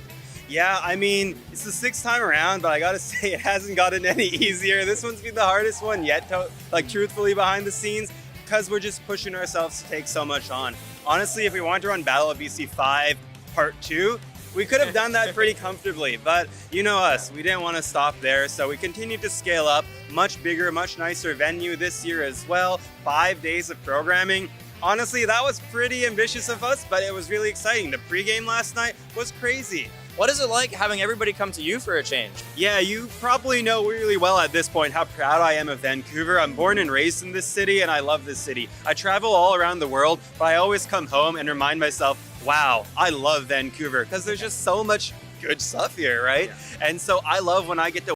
Yeah, I mean, it's the 6th time around, but I gotta say it hasn't gotten any easier. This one's been the hardest one yet, truthfully behind the scenes, because we're just pushing ourselves to take so much on. Honestly, if we wanted to run Battle of BC 5 Part 2, we could have done that pretty comfortably, but you know us, we didn't want to stop there, so we continued to scale up. Much bigger, much nicer venue this year as well, 5 days of programming. Honestly, that was pretty ambitious of us, but it was really exciting. The pregame last night was crazy.
What is it like having everybody come to you for a change?
Yeah, you probably know really well at this point how proud I am of Vancouver. I'm born and raised in this city, and I love this city. I travel all around the world, but I always come home and remind myself, wow, I love Vancouver, because there's just so much good stuff here, right? And so I love when I get to